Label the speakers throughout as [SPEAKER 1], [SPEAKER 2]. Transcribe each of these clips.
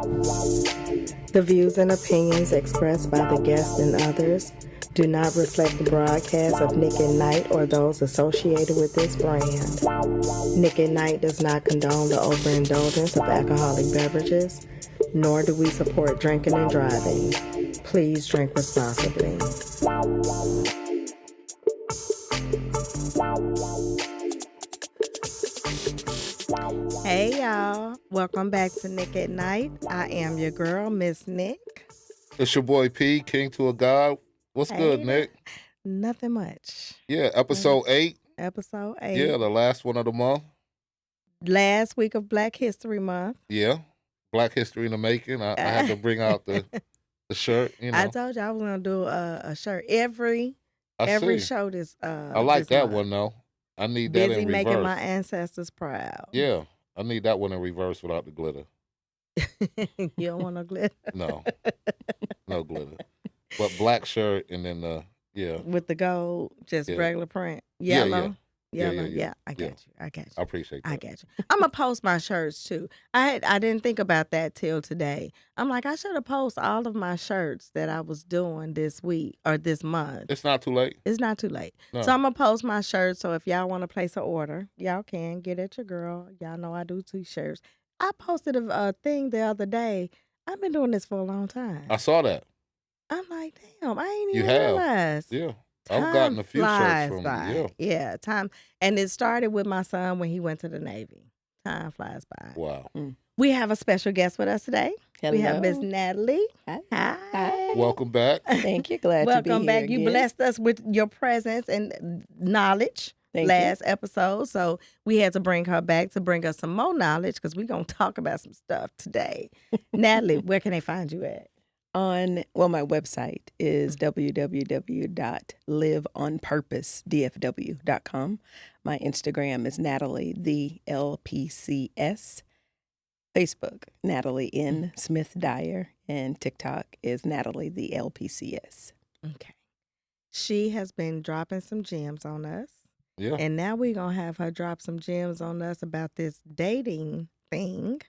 [SPEAKER 1] The views and opinions expressed by the guests and others do not reflect the broadcast of Nick at Night or those associated with this brand. Nick at Night does not condone the overindulgence of alcoholic beverages, nor do we support drinking and driving. Please drink responsibly. Hey y'all, welcome back to Nick at Night. I am your girl, Miss Nick.
[SPEAKER 2] It's your boy P, King to a God. What's good, Nick?
[SPEAKER 1] Nothing much.
[SPEAKER 2] Yeah, episode 8.
[SPEAKER 1] Episode 8.
[SPEAKER 2] Yeah, the last one of the month.
[SPEAKER 1] Last week of Black History Month.
[SPEAKER 2] Yeah, Black History in the making. I had to bring out the shirt, you know.
[SPEAKER 1] I told you I was going to do a shirt every show this
[SPEAKER 2] I like
[SPEAKER 1] this
[SPEAKER 2] that
[SPEAKER 1] month.
[SPEAKER 2] one, though. I need that
[SPEAKER 1] Busy
[SPEAKER 2] in reverse.
[SPEAKER 1] making my ancestors proud.
[SPEAKER 2] Yeah, I need that one in reverse without the glitter.
[SPEAKER 1] You don't want no glitter?
[SPEAKER 2] No, no glitter. But black shirt and then
[SPEAKER 1] with the gold, just
[SPEAKER 2] Yeah.
[SPEAKER 1] regular print.
[SPEAKER 2] Yeah,
[SPEAKER 1] Yellow.
[SPEAKER 2] Yeah.
[SPEAKER 1] Yeah, I got
[SPEAKER 2] Yeah.
[SPEAKER 1] you. I got you.
[SPEAKER 2] I appreciate that.
[SPEAKER 1] I got you. I'm gonna post my shirts too. I didn't think about that till today. I'm like, I should have posted all of my shirts that I was doing this week or this month.
[SPEAKER 2] It's not too late.
[SPEAKER 1] It's not too late.
[SPEAKER 2] No.
[SPEAKER 1] So I'm gonna post my shirts. So if y'all want to place an order, y'all can get at your girl. Y'all know I do t-shirts. I posted a thing the other day. I've been doing this for a long time.
[SPEAKER 2] I saw that.
[SPEAKER 1] I'm like, damn, I ain't
[SPEAKER 2] You
[SPEAKER 1] even
[SPEAKER 2] have.
[SPEAKER 1] realized.
[SPEAKER 2] Yeah. I've gotten a few
[SPEAKER 1] flies
[SPEAKER 2] shirts from
[SPEAKER 1] by.
[SPEAKER 2] you.
[SPEAKER 1] Yeah, time. And it started with my son when he went to the Navy. Time flies by.
[SPEAKER 2] Wow.
[SPEAKER 1] We have a special guest with us today.
[SPEAKER 3] Hello.
[SPEAKER 1] We have Miss Natalie.
[SPEAKER 3] Hi.
[SPEAKER 2] Welcome back.
[SPEAKER 3] Thank you. Glad to be
[SPEAKER 1] Welcome
[SPEAKER 3] here
[SPEAKER 1] back.
[SPEAKER 3] again.
[SPEAKER 1] You blessed us with your presence and knowledge
[SPEAKER 3] Thank
[SPEAKER 1] last episode. So we had to bring her back to bring us some more knowledge because we're going to talk about some stuff today. Natalie, where can they find you at?
[SPEAKER 3] My website is www.liveonpurposedfw.com. My Instagram is Natalie, the LPCS. Facebook, Natalie N. Smith Dyer. And TikTok is Natalie, the LPCS.
[SPEAKER 1] Okay. She has been dropping some gems on us.
[SPEAKER 2] Yeah.
[SPEAKER 1] And now we're going to have her drop some gems on us about this dating thing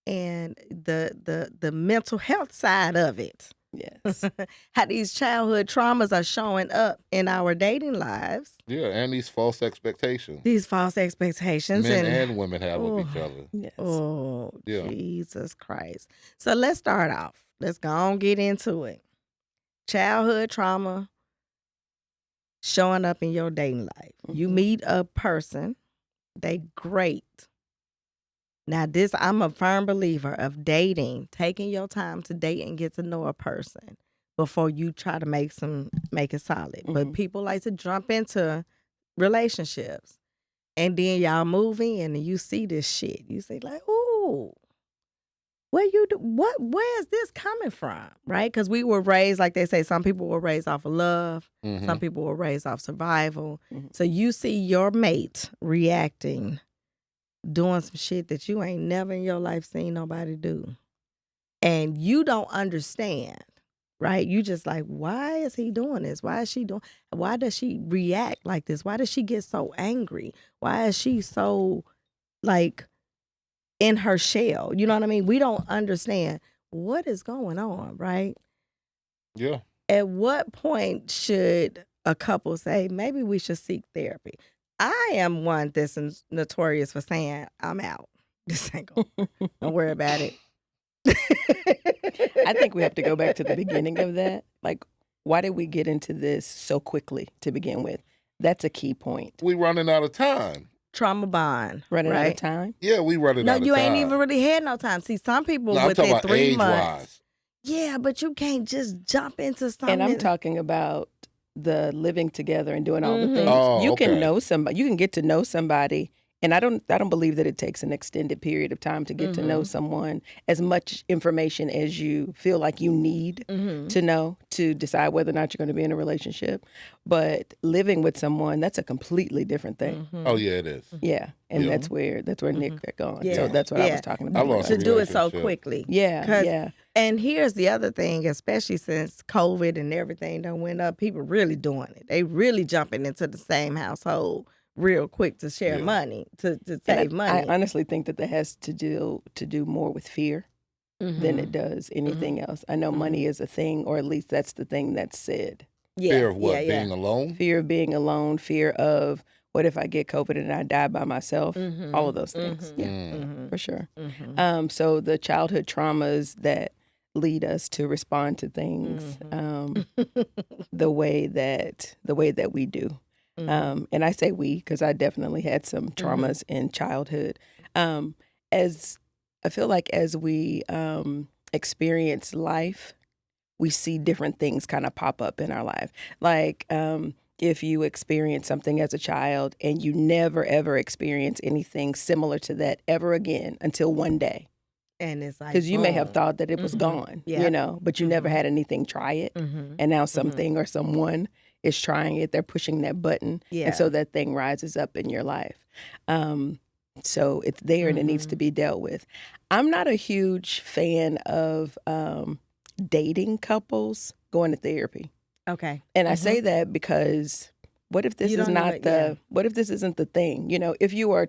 [SPEAKER 1] and the mental health side of it.
[SPEAKER 3] Yes.
[SPEAKER 1] How these childhood traumas are showing up in our dating lives.
[SPEAKER 2] Yeah, and these false expectations.
[SPEAKER 1] These false expectations.
[SPEAKER 2] Men and women have with each other.
[SPEAKER 3] Yes.
[SPEAKER 1] Oh,
[SPEAKER 2] Yeah.
[SPEAKER 1] Jesus Christ. So let's start off. Let's go on get into it. Childhood trauma showing up in your dating life. You meet a person, they great. Now this, I'm a firm believer of dating, taking your time to date and get to know a person before you try to make it solid. But people like to jump into relationships and then y'all move in and you see this shit. You say like, ooh, where's this coming from? Right? Because we were raised, like they say, some people were raised off of love.
[SPEAKER 2] Mhm.
[SPEAKER 1] Some people were raised off survival. So you see your mate reacting, doing some shit that you ain't never in your life seen nobody do. And you don't understand, right? You just like, why is he doing this? Why does she react like this? Why does she get so angry? Why is she so like in her shell? You know what I mean? We don't understand what is going on, right?
[SPEAKER 2] Yeah.
[SPEAKER 1] At what point should a couple say, maybe we should seek therapy? I am one that's notorious for saying, I'm out. This ain't going. Don't worry about it.
[SPEAKER 3] I think we have to go back to the beginning of that. Like, why did we get into this so quickly to begin with? That's a key point.
[SPEAKER 2] We running out of time.
[SPEAKER 1] Trauma bond.
[SPEAKER 3] Running out
[SPEAKER 1] right?
[SPEAKER 3] of time?
[SPEAKER 2] Yeah, we running
[SPEAKER 1] No,
[SPEAKER 2] out of time.
[SPEAKER 1] you ain't even really had no time. See, some people
[SPEAKER 2] No, I'm talking
[SPEAKER 1] within
[SPEAKER 2] about
[SPEAKER 1] 3 months.
[SPEAKER 2] age-wise.
[SPEAKER 1] Yeah, but you can't just jump into something.
[SPEAKER 3] And I'm talking about the living together and doing all the things.
[SPEAKER 2] Oh,
[SPEAKER 3] You
[SPEAKER 2] okay.
[SPEAKER 3] can know somebody. You can get to know somebody. And I don't believe that it takes an extended period of time to get to know someone, as much information as you feel like you need to know to decide whether or not you're going to be in a relationship. But living with someone, that's a completely different thing.
[SPEAKER 2] Oh, yeah, it is.
[SPEAKER 3] Yeah. And
[SPEAKER 2] Yeah.
[SPEAKER 3] that's where Nick got going.
[SPEAKER 1] Yeah.
[SPEAKER 3] So that's what I
[SPEAKER 1] Yeah.
[SPEAKER 3] was talking
[SPEAKER 2] I
[SPEAKER 3] about.
[SPEAKER 2] lost
[SPEAKER 1] to do it so
[SPEAKER 2] relationship.
[SPEAKER 1] quickly.
[SPEAKER 3] Yeah.
[SPEAKER 1] 'Cause-
[SPEAKER 3] Yeah.
[SPEAKER 1] And here's the other thing, especially since COVID and everything done went up, people really doing it. They really jumping into the same household real quick to share
[SPEAKER 2] Yeah.
[SPEAKER 1] money, to
[SPEAKER 3] And
[SPEAKER 1] save money.
[SPEAKER 3] I honestly think that has to do more with fear. than it does anything else. I know money is a thing, or at least that's the thing that's said.
[SPEAKER 2] Fear of what? Being alone?
[SPEAKER 3] Fear of being alone, fear of what if I get COVID and I die by myself? All of those things. Yeah, for sure. So the childhood traumas that lead us to respond to things the way that we do. And I say we because I definitely had some traumas in childhood. As I feel like as we experience life, we see different things kind of pop up in our life. Like if you experience something as a child and you never, ever experience anything similar to that ever again until one day.
[SPEAKER 1] And it's like,
[SPEAKER 3] because you may have thought that it was gone, you know, but you never had anything try it. And now something or someone is trying it. They're pushing that button. And so that thing rises up in your life. So it's there and it needs to be dealt with. I'm not a huge fan of dating couples going to therapy.
[SPEAKER 1] Okay.
[SPEAKER 3] And I say that because what if this is not what if this isn't the thing? You know, if you are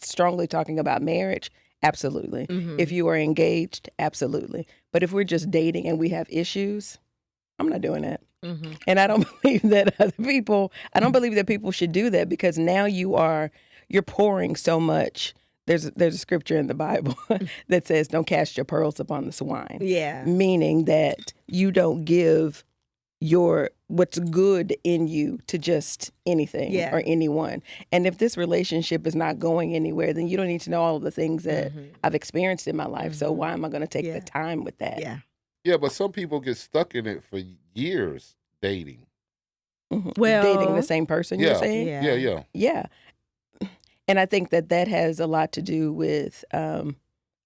[SPEAKER 3] strongly talking about marriage, absolutely. If you are engaged, absolutely. But if we're just dating and we have issues, I'm not doing that. And I don't believe that I don't believe that people should do that, because now you're pouring so much. There's a scripture in the Bible that says, don't cast your pearls upon the swine. Yeah. Meaning that you don't give what's good in you to just anything or anyone. And if this relationship is not going anywhere, then you don't need to know all of the things that I've experienced in my life. So why am I going to take the time with that?
[SPEAKER 2] Yeah, but some people get stuck in it for years dating.
[SPEAKER 3] Well, dating the same person, you're saying?
[SPEAKER 2] Yeah.
[SPEAKER 3] And I think that has a lot to do with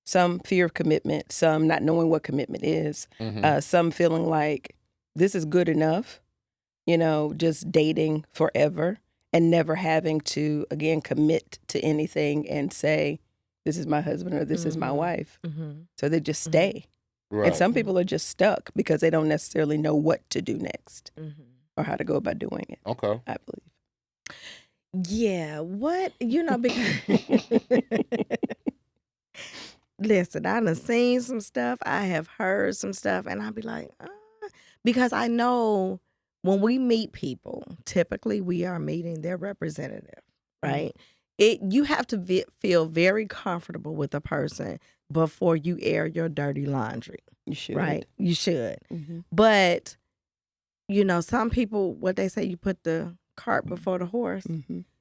[SPEAKER 3] some fear of commitment, some not knowing what commitment is, some feeling like this is good enough, you know, just dating forever and never having to, again, commit to anything and say, this is my husband or this is my wife. So they just stay. Right. And some people are just stuck because they don't necessarily know what to do next or how to go about doing it.
[SPEAKER 2] Okay.
[SPEAKER 3] I believe.
[SPEAKER 1] Yeah. What, because listen, I done seen some stuff. I have heard some stuff, and I'll be like, because I know when we meet people, typically we are meeting their representative, right? You have to feel very comfortable with a person before you air your dirty laundry.
[SPEAKER 3] You should.
[SPEAKER 1] Right? You should. But, some people, what they say, you put the cart before the horse.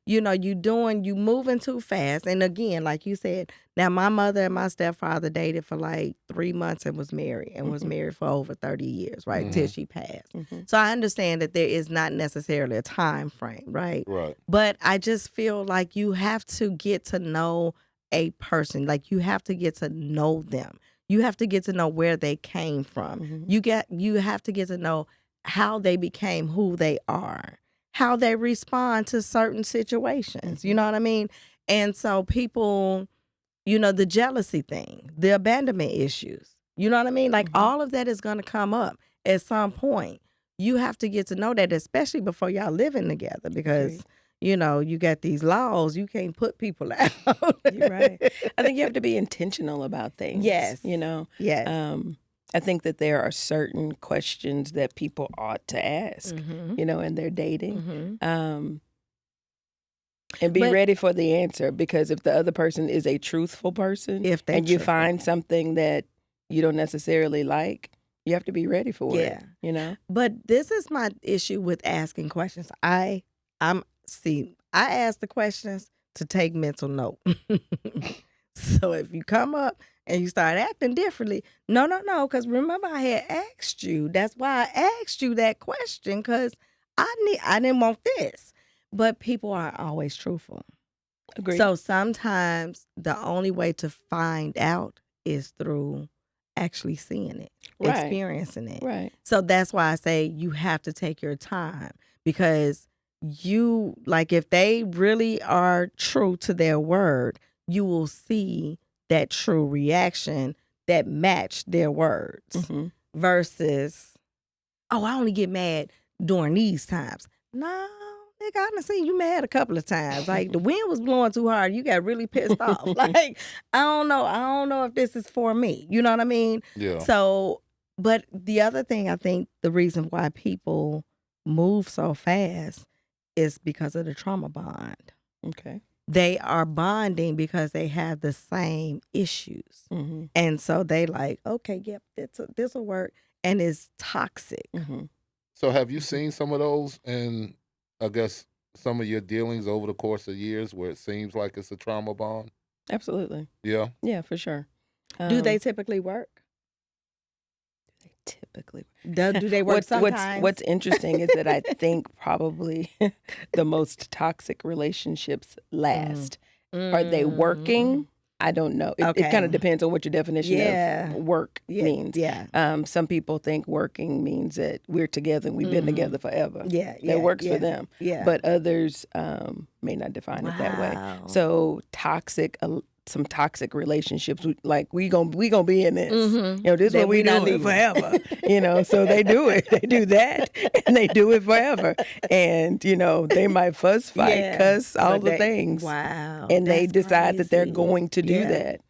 [SPEAKER 1] You moving too fast. And again, like you said, now my mother and my stepfather dated for like 3 months and was married for over 30 years, right? Till she passed. So I understand that there is not necessarily a time frame, right?
[SPEAKER 2] Right.
[SPEAKER 1] But I just feel like you have to get to know a person. Like you have to get to know them. You have to get to know where they came from. You have to get to know how they became who they are, how they respond to certain situations. You know what I mean? And so people, the jealousy thing, the abandonment issues, you know what I mean? Like all of that is going to come up at some point. You have to get to know that, especially before y'all living together, because you got these laws. You can't put people out.
[SPEAKER 3] You're right. I think you have to be intentional about things.
[SPEAKER 1] Yes.
[SPEAKER 3] Yes. I think that there are certain questions that people ought to ask, in their dating. And be ready for the answer, because if the other person is a truthful person and you find something that you don't necessarily like, you have to be ready for it,
[SPEAKER 1] But this is my issue with asking questions. I ask the questions to take mental note. So if you come up and you start acting differently, no, because remember I had asked you. That's why I asked you that question, because I didn't want this. But people aren't always truthful.
[SPEAKER 3] Agreed.
[SPEAKER 1] So sometimes the only way to find out is through actually seeing it, experiencing it.
[SPEAKER 3] Right.
[SPEAKER 1] So that's why I say you have to take your time, because if they really are true to their word, you will see that true reaction that match their words versus, I only get mad during these times. No, nigga, I done seen you mad a couple of times. Like the wind was blowing too hard. You got really pissed off. Like, I don't know if this is for me. You know what I mean?
[SPEAKER 2] Yeah.
[SPEAKER 1] So, but the other thing, I think the reason why people move so fast is because of the trauma bond.
[SPEAKER 3] Okay.
[SPEAKER 1] They are bonding because they have the same issues.
[SPEAKER 3] Mm-hmm.
[SPEAKER 1] And so they like, okay, yep, this will work. And it's toxic.
[SPEAKER 3] Mm-hmm.
[SPEAKER 2] So have you seen some of those in, I guess, some of your dealings over the course of years where it seems like it's a trauma bond?
[SPEAKER 3] Absolutely.
[SPEAKER 2] Yeah.
[SPEAKER 3] Yeah, for sure.
[SPEAKER 1] Do they typically work?
[SPEAKER 3] Typically.
[SPEAKER 1] Do they work sometimes?
[SPEAKER 3] What's interesting is that I think probably the most toxic relationships last. Are they working? I don't know. It kind of depends on what your definition of work means.
[SPEAKER 1] Yeah.
[SPEAKER 3] Some people think working means that we're together and we've been together forever.
[SPEAKER 1] Yeah.
[SPEAKER 3] That works for them.
[SPEAKER 1] Yeah.
[SPEAKER 3] But others may not define it that way. So some toxic relationships, like we gonna be in this. You know, this is what we do forever. You know, so they do it. They do that, and they do it forever. And you know, they might fuss, fight, cuss, all the things.
[SPEAKER 1] Wow.
[SPEAKER 3] And they decide that they're going to do that,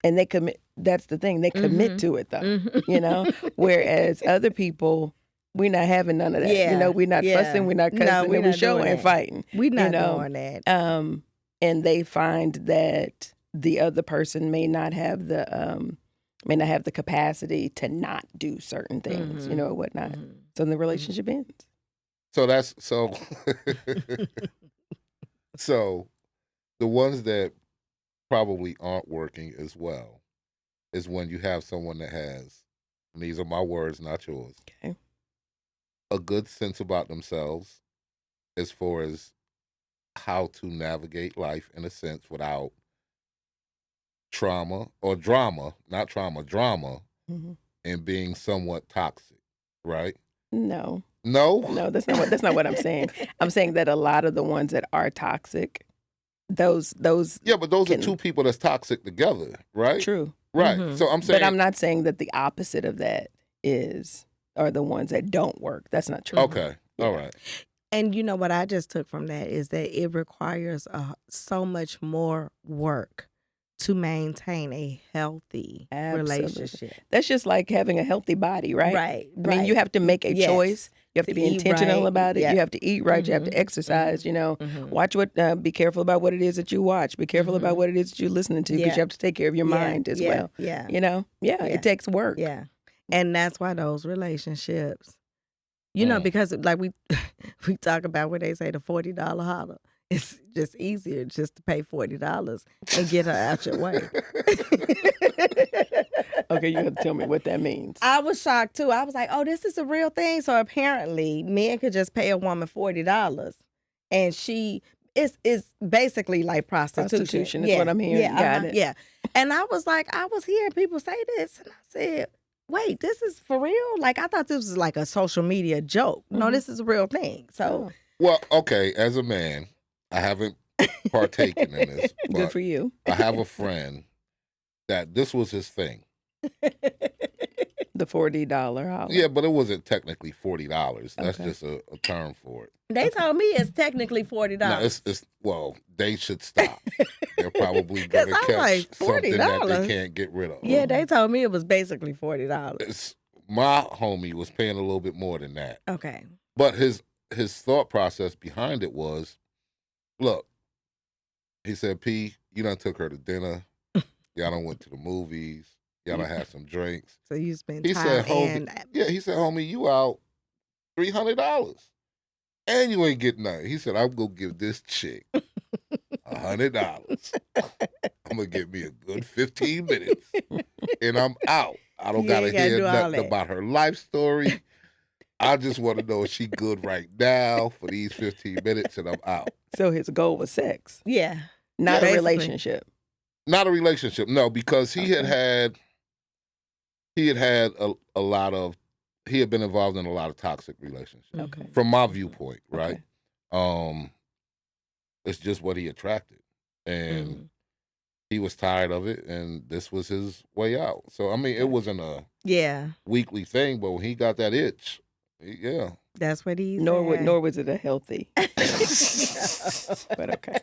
[SPEAKER 3] and they commit. That's the thing. They commit to it, though. You know, whereas other people. We're not having none of that. You know, we're not fussing, we're not cussing, and we're showing and fighting.
[SPEAKER 1] We're not doing that.
[SPEAKER 3] And they find that the other person may not have the capacity to not do certain things, you know, or whatnot. So the relationship ends.
[SPEAKER 2] So that's so the ones that probably aren't working as well is when you have someone that has, and these are my words, not yours.
[SPEAKER 3] Okay.
[SPEAKER 2] A good sense about themselves as far as how to navigate life in a sense without trauma or drama, not trauma, drama, and being somewhat toxic, right?
[SPEAKER 3] No,
[SPEAKER 2] that's
[SPEAKER 3] not what I'm saying. I'm saying that a lot of the ones that are toxic, those
[SPEAKER 2] but those are two people that's toxic together, right?
[SPEAKER 3] True,
[SPEAKER 2] right. So I'm saying,
[SPEAKER 3] but I'm not saying that the opposite of that are the ones that don't work. That's not true.
[SPEAKER 2] Okay, all right.
[SPEAKER 1] And you know what I just took from that is that it requires so much more work to maintain a healthy relationship.
[SPEAKER 3] That's just like having a healthy body, right?
[SPEAKER 1] Right.
[SPEAKER 3] I mean, you have to make a choice. You have to be intentional about it. You have to eat right. You have to exercise. You know, watch be careful about what it is that you watch. Be careful about what it is that you're listening to because you have to take care of your mind as well.
[SPEAKER 1] Yeah.
[SPEAKER 3] You know, it takes work.
[SPEAKER 1] Yeah. And that's why those relationships, you know, because like we talk about where they say the $40 holler. It's just easier just to pay $40 and get her out your way.
[SPEAKER 3] Okay, you have to tell me what that means.
[SPEAKER 1] I was shocked too. I was like, oh, this is a real thing. So apparently men could just pay a woman $40 and it's basically like prostitution.
[SPEAKER 3] Is what I'm hearing.
[SPEAKER 1] Yeah,
[SPEAKER 3] Got it.
[SPEAKER 1] Yeah. And I was like, I was hearing people say this and I said, wait, this is for real? Like I thought this was like a social media joke. No, this is a real thing. So
[SPEAKER 2] well, okay, as a man, I haven't partaken in this. But
[SPEAKER 3] good for you.
[SPEAKER 2] I have a friend that this was his thing.
[SPEAKER 3] The $40 holler.
[SPEAKER 2] Yeah, but it wasn't technically $40. That's just a term for it.
[SPEAKER 1] They told me it's technically $40.
[SPEAKER 2] No, it's well, they should stop. They're probably going to catch
[SPEAKER 1] like,
[SPEAKER 2] something that they can't get rid of.
[SPEAKER 1] Yeah, they told me it was basically $40.
[SPEAKER 2] My homie was paying a little bit more than that.
[SPEAKER 1] Okay.
[SPEAKER 2] But his thought process behind it was, look, he said, P, you done took her to dinner. Y'all done went to the movies. Y'all done had some drinks.
[SPEAKER 1] So you spent
[SPEAKER 2] he
[SPEAKER 1] time
[SPEAKER 2] said, homie, you out $300. And you ain't getting nothing. He said, I'm going to give this chick $100. I'm going to give me a good 15 minutes. And I'm out. I don't got to hear nothing about her life story. I just want to know if she good right now for these 15 minutes and I'm out.
[SPEAKER 3] So his goal was sex.
[SPEAKER 1] Yeah.
[SPEAKER 3] Not a relationship.
[SPEAKER 2] Not a relationship, no, because he had a lot of, he had been involved in a lot of toxic relationships.
[SPEAKER 3] Okay.
[SPEAKER 2] From my viewpoint, right? Okay. It's just what he attracted. And he was tired of it, and this was his way out. So, I mean, it wasn't a weekly thing, but when he got that itch, Yeah.
[SPEAKER 1] That's what he
[SPEAKER 3] Nor
[SPEAKER 1] said.
[SPEAKER 3] was it a healthy. But okay.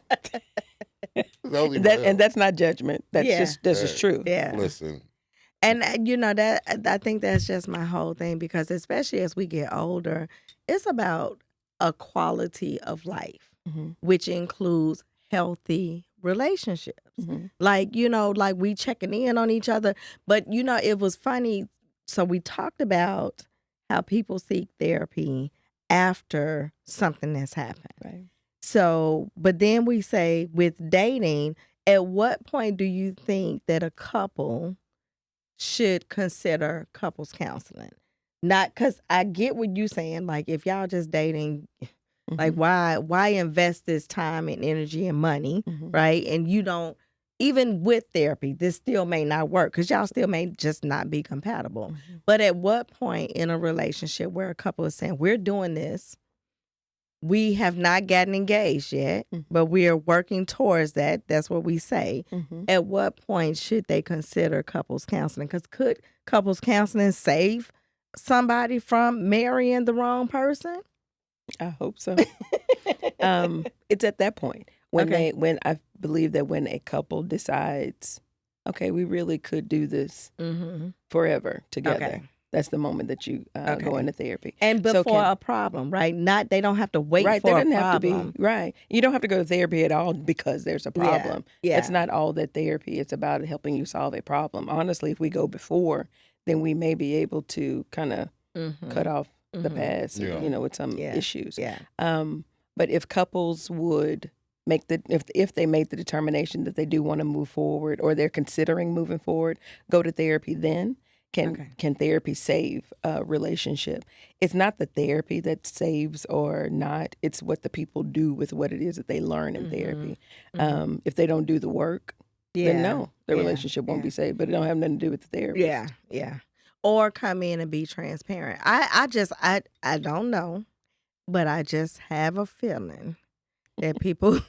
[SPEAKER 2] Only
[SPEAKER 3] And that's not judgment. That's
[SPEAKER 1] Yeah.
[SPEAKER 3] just true.
[SPEAKER 1] Yeah.
[SPEAKER 2] Listen.
[SPEAKER 1] And that I think that's just my whole thing, because especially as we get older, it's about a quality of life, which includes healthy relationships. Like, like we checking in on each other. But, it was funny. So we talked about how people seek therapy after something has happened.
[SPEAKER 3] Right.
[SPEAKER 1] So, but then we say with dating, at what point do you think that a couple should consider couples counseling? Not, because I get what you're saying. Like, if y'all just dating, like why invest this time and energy and money, right? And you don't, even with therapy, this still may not work because y'all still may just not be compatible. But at what point in a relationship where a couple is saying, we're doing this, we have not gotten engaged yet, but we are working towards that. That's what we say. At what point should they consider couples counseling? Because could couples counseling save somebody from marrying the wrong person?
[SPEAKER 3] I hope so. It's at that point when I believe that when a couple decides, okay, we really could do this forever together.
[SPEAKER 1] Okay.
[SPEAKER 3] That's the moment that you go into therapy.
[SPEAKER 1] And before a problem, right? Not, they don't have to wait
[SPEAKER 3] right,
[SPEAKER 1] for
[SPEAKER 3] there
[SPEAKER 1] a
[SPEAKER 3] doesn't
[SPEAKER 1] problem.
[SPEAKER 3] have to be, right. You don't have to go to therapy at all because there's a problem.
[SPEAKER 1] Yeah.
[SPEAKER 3] It's not all that therapy. It's about helping you solve a problem. Honestly, if we go before, then we may be able to kind of cut off the past, with some issues.
[SPEAKER 1] Yeah.
[SPEAKER 3] But if couples would make if they make the determination that they do want to move forward or they're considering moving forward, go to therapy then. Can therapy save a relationship? It's not the therapy that saves or not. It's what the people do with what it is that they learn in therapy. If they don't do the work, then no, the relationship won't be saved. But it don't have nothing to do with the therapist.
[SPEAKER 1] Yeah. Or come in and be transparent. I don't know, but I just have a feeling that people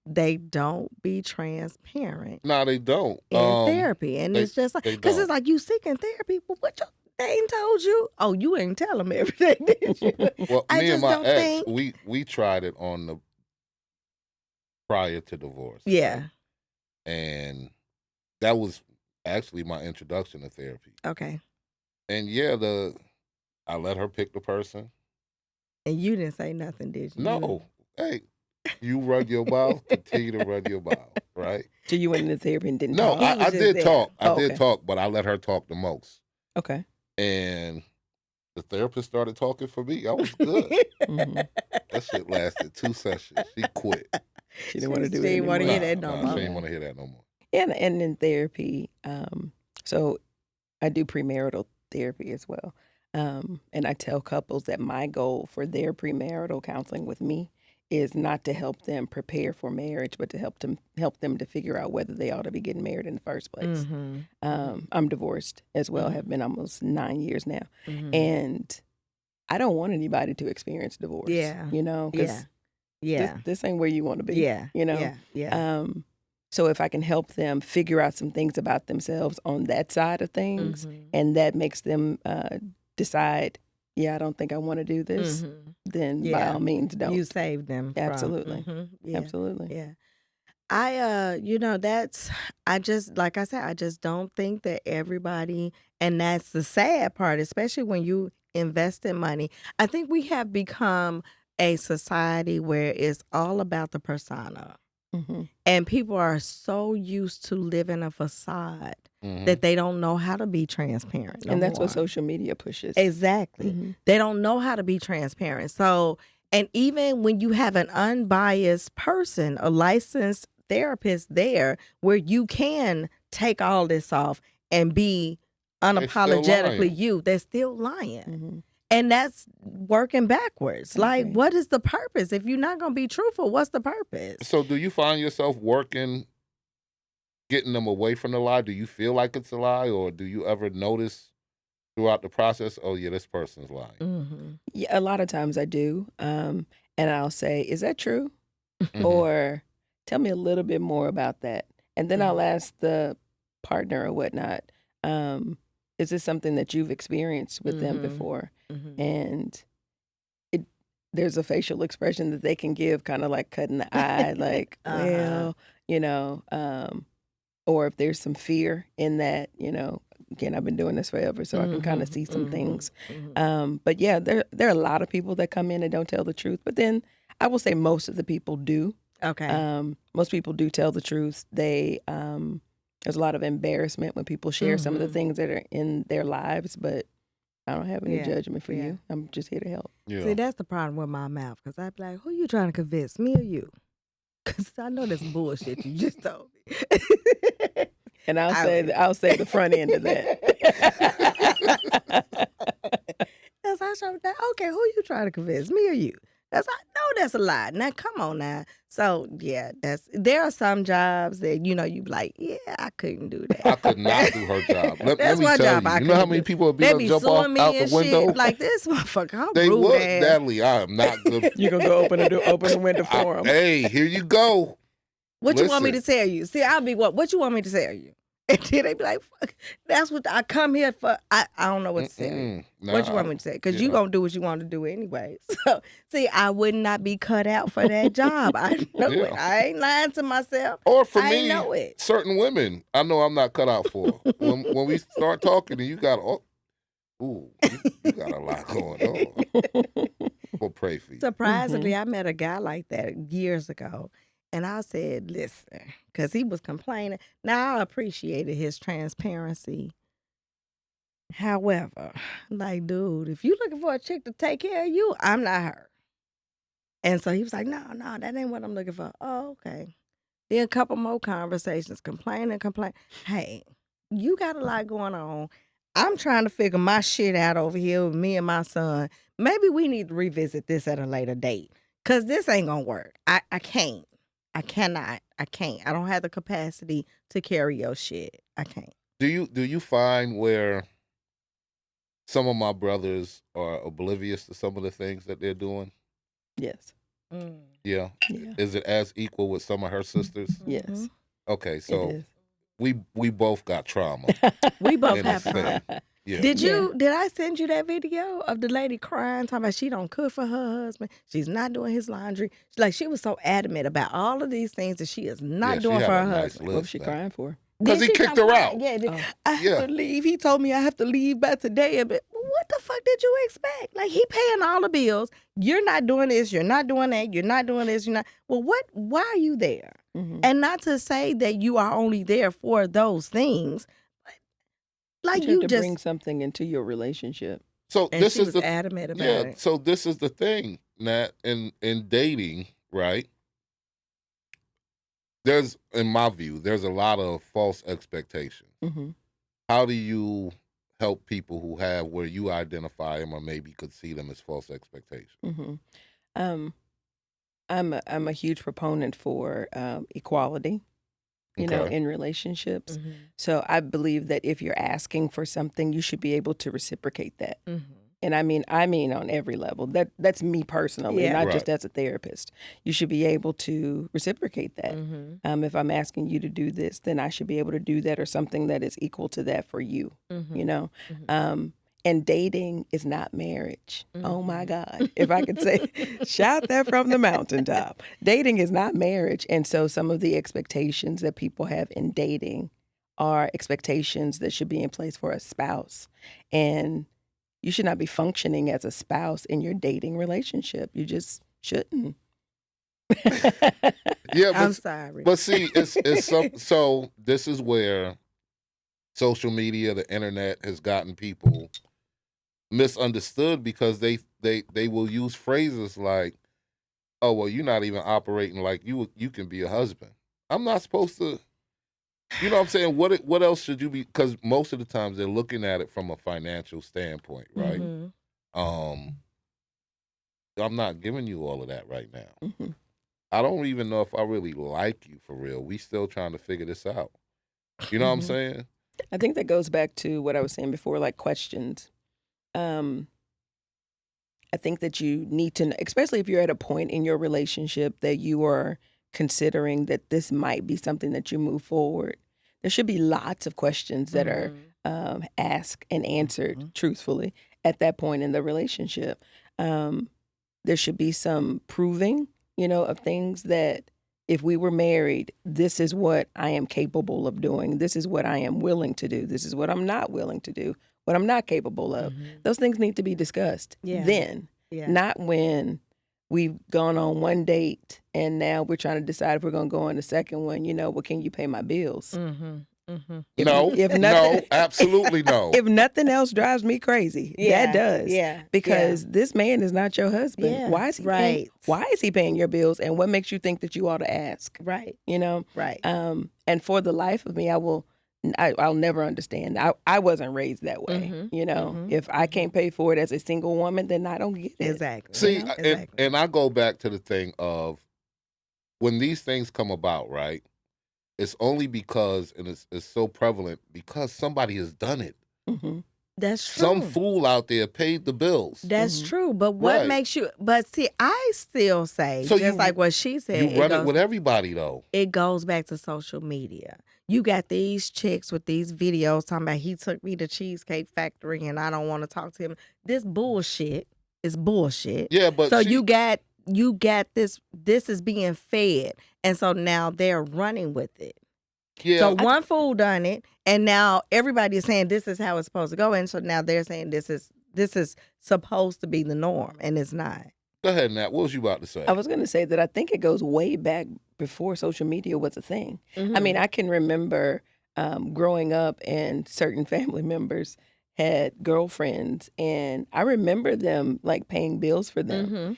[SPEAKER 1] they don't be transparent.
[SPEAKER 2] No, they don't.
[SPEAKER 1] In therapy. And it's just like, because it's like, you seeking therapy, but what they ain't told you? Oh, you ain't tell them everything, did you?
[SPEAKER 2] Well, me and my ex,
[SPEAKER 1] think...
[SPEAKER 2] we tried it on the prior to divorce.
[SPEAKER 1] Yeah.
[SPEAKER 2] Right? And that was actually my introduction to therapy.
[SPEAKER 1] Okay.
[SPEAKER 2] And I let her pick the person.
[SPEAKER 1] And you didn't say nothing, did you?
[SPEAKER 2] No. Hey, you run your mouth, continue to run your mouth, right?
[SPEAKER 3] So you went into therapy and didn't
[SPEAKER 2] talk? No, I did talk. I did talk, but I let her talk the most.
[SPEAKER 3] Okay.
[SPEAKER 2] And the therapist started talking for me. I was good. That shit lasted 2 sessions. She quit.
[SPEAKER 3] She didn't want to do it anymore.
[SPEAKER 1] She didn't want to hear that no more.
[SPEAKER 2] She didn't want to hear that no more.
[SPEAKER 3] And in therapy, so I do premarital therapy as well. And I tell couples that my goal for their premarital counseling with me is not to help them prepare for marriage, but to help them to figure out whether they ought to be getting married in the first place. I'm divorced as well, have been almost 9 years now. And I don't want anybody to experience divorce.
[SPEAKER 1] Yeah.
[SPEAKER 3] Because this ain't where you want to be.
[SPEAKER 1] Yeah.
[SPEAKER 3] So if I can help them figure out some things about themselves on that side of things, and that makes them decide, I don't think I want to do this, then by all means don't.
[SPEAKER 1] You saved them.
[SPEAKER 3] Absolutely.
[SPEAKER 1] Absolutely. Yeah. I just, like I said, I just don't think that everybody, and that's the sad part, especially when you invest in money. I think we have become a society where it's all about the persona. And people are so used to living a facade that they don't know how to be transparent.
[SPEAKER 3] And that's what social media pushes.
[SPEAKER 1] Exactly. They don't know how to be transparent. So, and even when you have an unbiased person, a licensed therapist there, where you can take all this off and be unapologetically you, they're still lying. And that's working backwards. Like, what is the purpose? If you're not going to be truthful, what's the purpose?
[SPEAKER 2] So do you find yourself working, getting them away from the lie? Do you feel like it's a lie? Or do you ever notice throughout the process, oh, yeah, this person's lying?
[SPEAKER 3] Yeah, a lot of times I do. And I'll say, is that true? Or tell me a little bit more about that. And then I'll ask the partner or whatnot, is this something that you've experienced with them before? And there's a facial expression that they can give, kind of like cutting the eye, like, well, you know, or if there's some fear in that, you know, again, I've been doing this forever, so I can kind of see some things. But yeah, there are a lot of people that come in and don't tell the truth. But then I will say most of the people do.
[SPEAKER 1] Okay.
[SPEAKER 3] Most people do tell the truth. There's a lot of embarrassment when people share some of the things that are in their lives, but I don't have any judgment for you. I'm just here to help.
[SPEAKER 2] Yeah.
[SPEAKER 1] See, that's the problem with my mouth, because I'd be like, who you trying to convince, me or you? Because I know that's bullshit you just told me.
[SPEAKER 3] And I'll say the front end of that.
[SPEAKER 1] That's how I show that. Okay, who you trying to convince, me or you? I know that's a lie. Now, come on now. So, yeah, there are some jobs that, you know, you be like, yeah, I couldn't do that.
[SPEAKER 2] I could not do her job. Let
[SPEAKER 1] That's
[SPEAKER 2] me
[SPEAKER 1] my
[SPEAKER 2] tell
[SPEAKER 1] job.
[SPEAKER 2] you. You know how many people would be able to jump off out the window?
[SPEAKER 1] Like, this motherfucker, I'm
[SPEAKER 2] They
[SPEAKER 1] rude
[SPEAKER 2] would.
[SPEAKER 1] ass.
[SPEAKER 2] Natalie, I am not good.
[SPEAKER 3] You're going to go open the window for them.
[SPEAKER 2] Hey, here you go.
[SPEAKER 1] What you want me to tell you? See, I'll be what you want me to tell you? And then they be like, fuck, that's what I come here for. I don't know what to tell you. What you want me to say? Because you going to do what you want to do anyway. So, see, I would not be cut out for that job. I know it. I ain't lying to myself.
[SPEAKER 2] Or for
[SPEAKER 1] I
[SPEAKER 2] me,
[SPEAKER 1] know it.
[SPEAKER 2] certain women, I know I'm not cut out for. When we start talking and you got, you got a lot going on. We'll pray for you.
[SPEAKER 1] Surprisingly, I met a guy like that years ago. And I said, listen, because he was complaining. Now, I appreciated his transparency. However, like, dude, if you're looking for a chick to take care of you, I'm not her. And so he was like, no, that ain't what I'm looking for. Oh, okay. Then a couple more conversations, complain. Hey, you got a lot going on. I'm trying to figure my shit out over here with me and my son. Maybe we need to revisit this at a later date, because this ain't going to work. I can't. I cannot. I can't. I don't have the capacity to carry your shit. I can't.
[SPEAKER 2] Do you find where some of my brothers are oblivious to some of the things that they're doing?
[SPEAKER 3] Yes.
[SPEAKER 2] Yeah. Is it as equal with some of her sisters?
[SPEAKER 3] Yes.
[SPEAKER 2] Okay, so we both got trauma.
[SPEAKER 1] We both have trauma.
[SPEAKER 2] Yeah.
[SPEAKER 1] Did I send you that video of the lady crying, talking about she don't cook for her husband, she's not doing his laundry? Like, she was so adamant about all of these things that she is not doing for her husband.
[SPEAKER 3] What was she crying for?
[SPEAKER 2] Because he kicked her out.
[SPEAKER 1] Yeah, I have to leave. He told me I have to leave by today. But what the fuck did you expect? Like, he paying all the bills. You're not doing this. You're not doing that. You're not doing this. You're not. Well, why are you there? And not to say that you are only there for those things. Like,
[SPEAKER 3] you have to bring something into your relationship.
[SPEAKER 2] So
[SPEAKER 1] and
[SPEAKER 2] this is the
[SPEAKER 1] adamant about it.
[SPEAKER 2] So this is the thing, Nat, in dating, right? There's, in my view, there's a lot of false expectations. How do you help people who have where you identify them or maybe could see them as false expectations?
[SPEAKER 3] I'm a huge proponent for equality. You know, in relationships. So I believe that if you're asking for something, you should be able to reciprocate that. And I mean on every level. That's me personally, not just as a therapist. You should be able to reciprocate that. If I'm asking you to do this, then I should be able to do that, or something that is equal to that for you. You know, and dating is not marriage. Oh my God. If I could say, shout that from the mountaintop. Dating is not marriage. And so some of the expectations that people have in dating are expectations that should be in place for a spouse. And you should not be functioning as a spouse in your dating relationship. You just shouldn't.
[SPEAKER 1] I'm sorry.
[SPEAKER 2] But see, so this is where social media, the internet has gotten people misunderstood, because they will use phrases like, oh, well, you're not even operating like you can be a husband. I'm not supposed to, you know what I'm saying? What else should you be? Because most of the times they're looking at it from a financial standpoint, right? I'm not giving you all of that right now. I don't even know if I really like you for real. We still trying to figure this out. You know what I'm saying?
[SPEAKER 3] I think that goes back to what I was saying before, like questions. I think that you need to, especially if you're at a point in your relationship that you are considering that this might be something that you move forward. There should be lots of questions that are asked and answered truthfully at that point in the relationship. There should be some proving, of things that if we were married, this is what I am capable of doing. This is what I am willing to do. This is what I'm not willing to do, what I'm not capable of. Those things need to be discussed then, not when we've gone on one date and now we're trying to decide if we're going to go on the second one. Well, can you pay my bills?
[SPEAKER 2] No, absolutely no.
[SPEAKER 3] If nothing else drives me crazy, that does.
[SPEAKER 1] Yeah.
[SPEAKER 3] Because this man is not your husband.
[SPEAKER 1] Yeah.
[SPEAKER 3] Why is he why is he paying your bills? And what makes you think that you ought to ask?
[SPEAKER 1] Right.
[SPEAKER 3] Right. And for the life of me, I'll never understand. I wasn't raised that way. If I can't pay for it as a single woman, then I don't get it.
[SPEAKER 1] Exactly.
[SPEAKER 2] See, and I go back to the thing of when these things come about, right? It's only because, and it's so prevalent, because somebody has done it.
[SPEAKER 1] That's true.
[SPEAKER 2] Some fool out there paid the bills.
[SPEAKER 1] That's true. But what makes you, but see, I still say,
[SPEAKER 2] So
[SPEAKER 1] just like what she said.
[SPEAKER 2] You run it with everybody, though.
[SPEAKER 1] It goes back to social media. You got these chicks with these videos talking about he took me to Cheesecake Factory and I don't want to talk to him. This bullshit is bullshit.
[SPEAKER 2] Yeah, but
[SPEAKER 1] so you got this is being fed, and so now they're running with it.
[SPEAKER 2] Yeah.
[SPEAKER 1] So one fool done it, and now everybody is saying this is how it's supposed to go, and so now they're saying this is supposed to be the norm, and it's not.
[SPEAKER 2] Go ahead, Nat. What was you about to say?
[SPEAKER 3] I was going to say that I think it goes way back before social media was a thing. I mean, I can remember growing up, and certain family members had girlfriends, and I remember them like paying bills for them.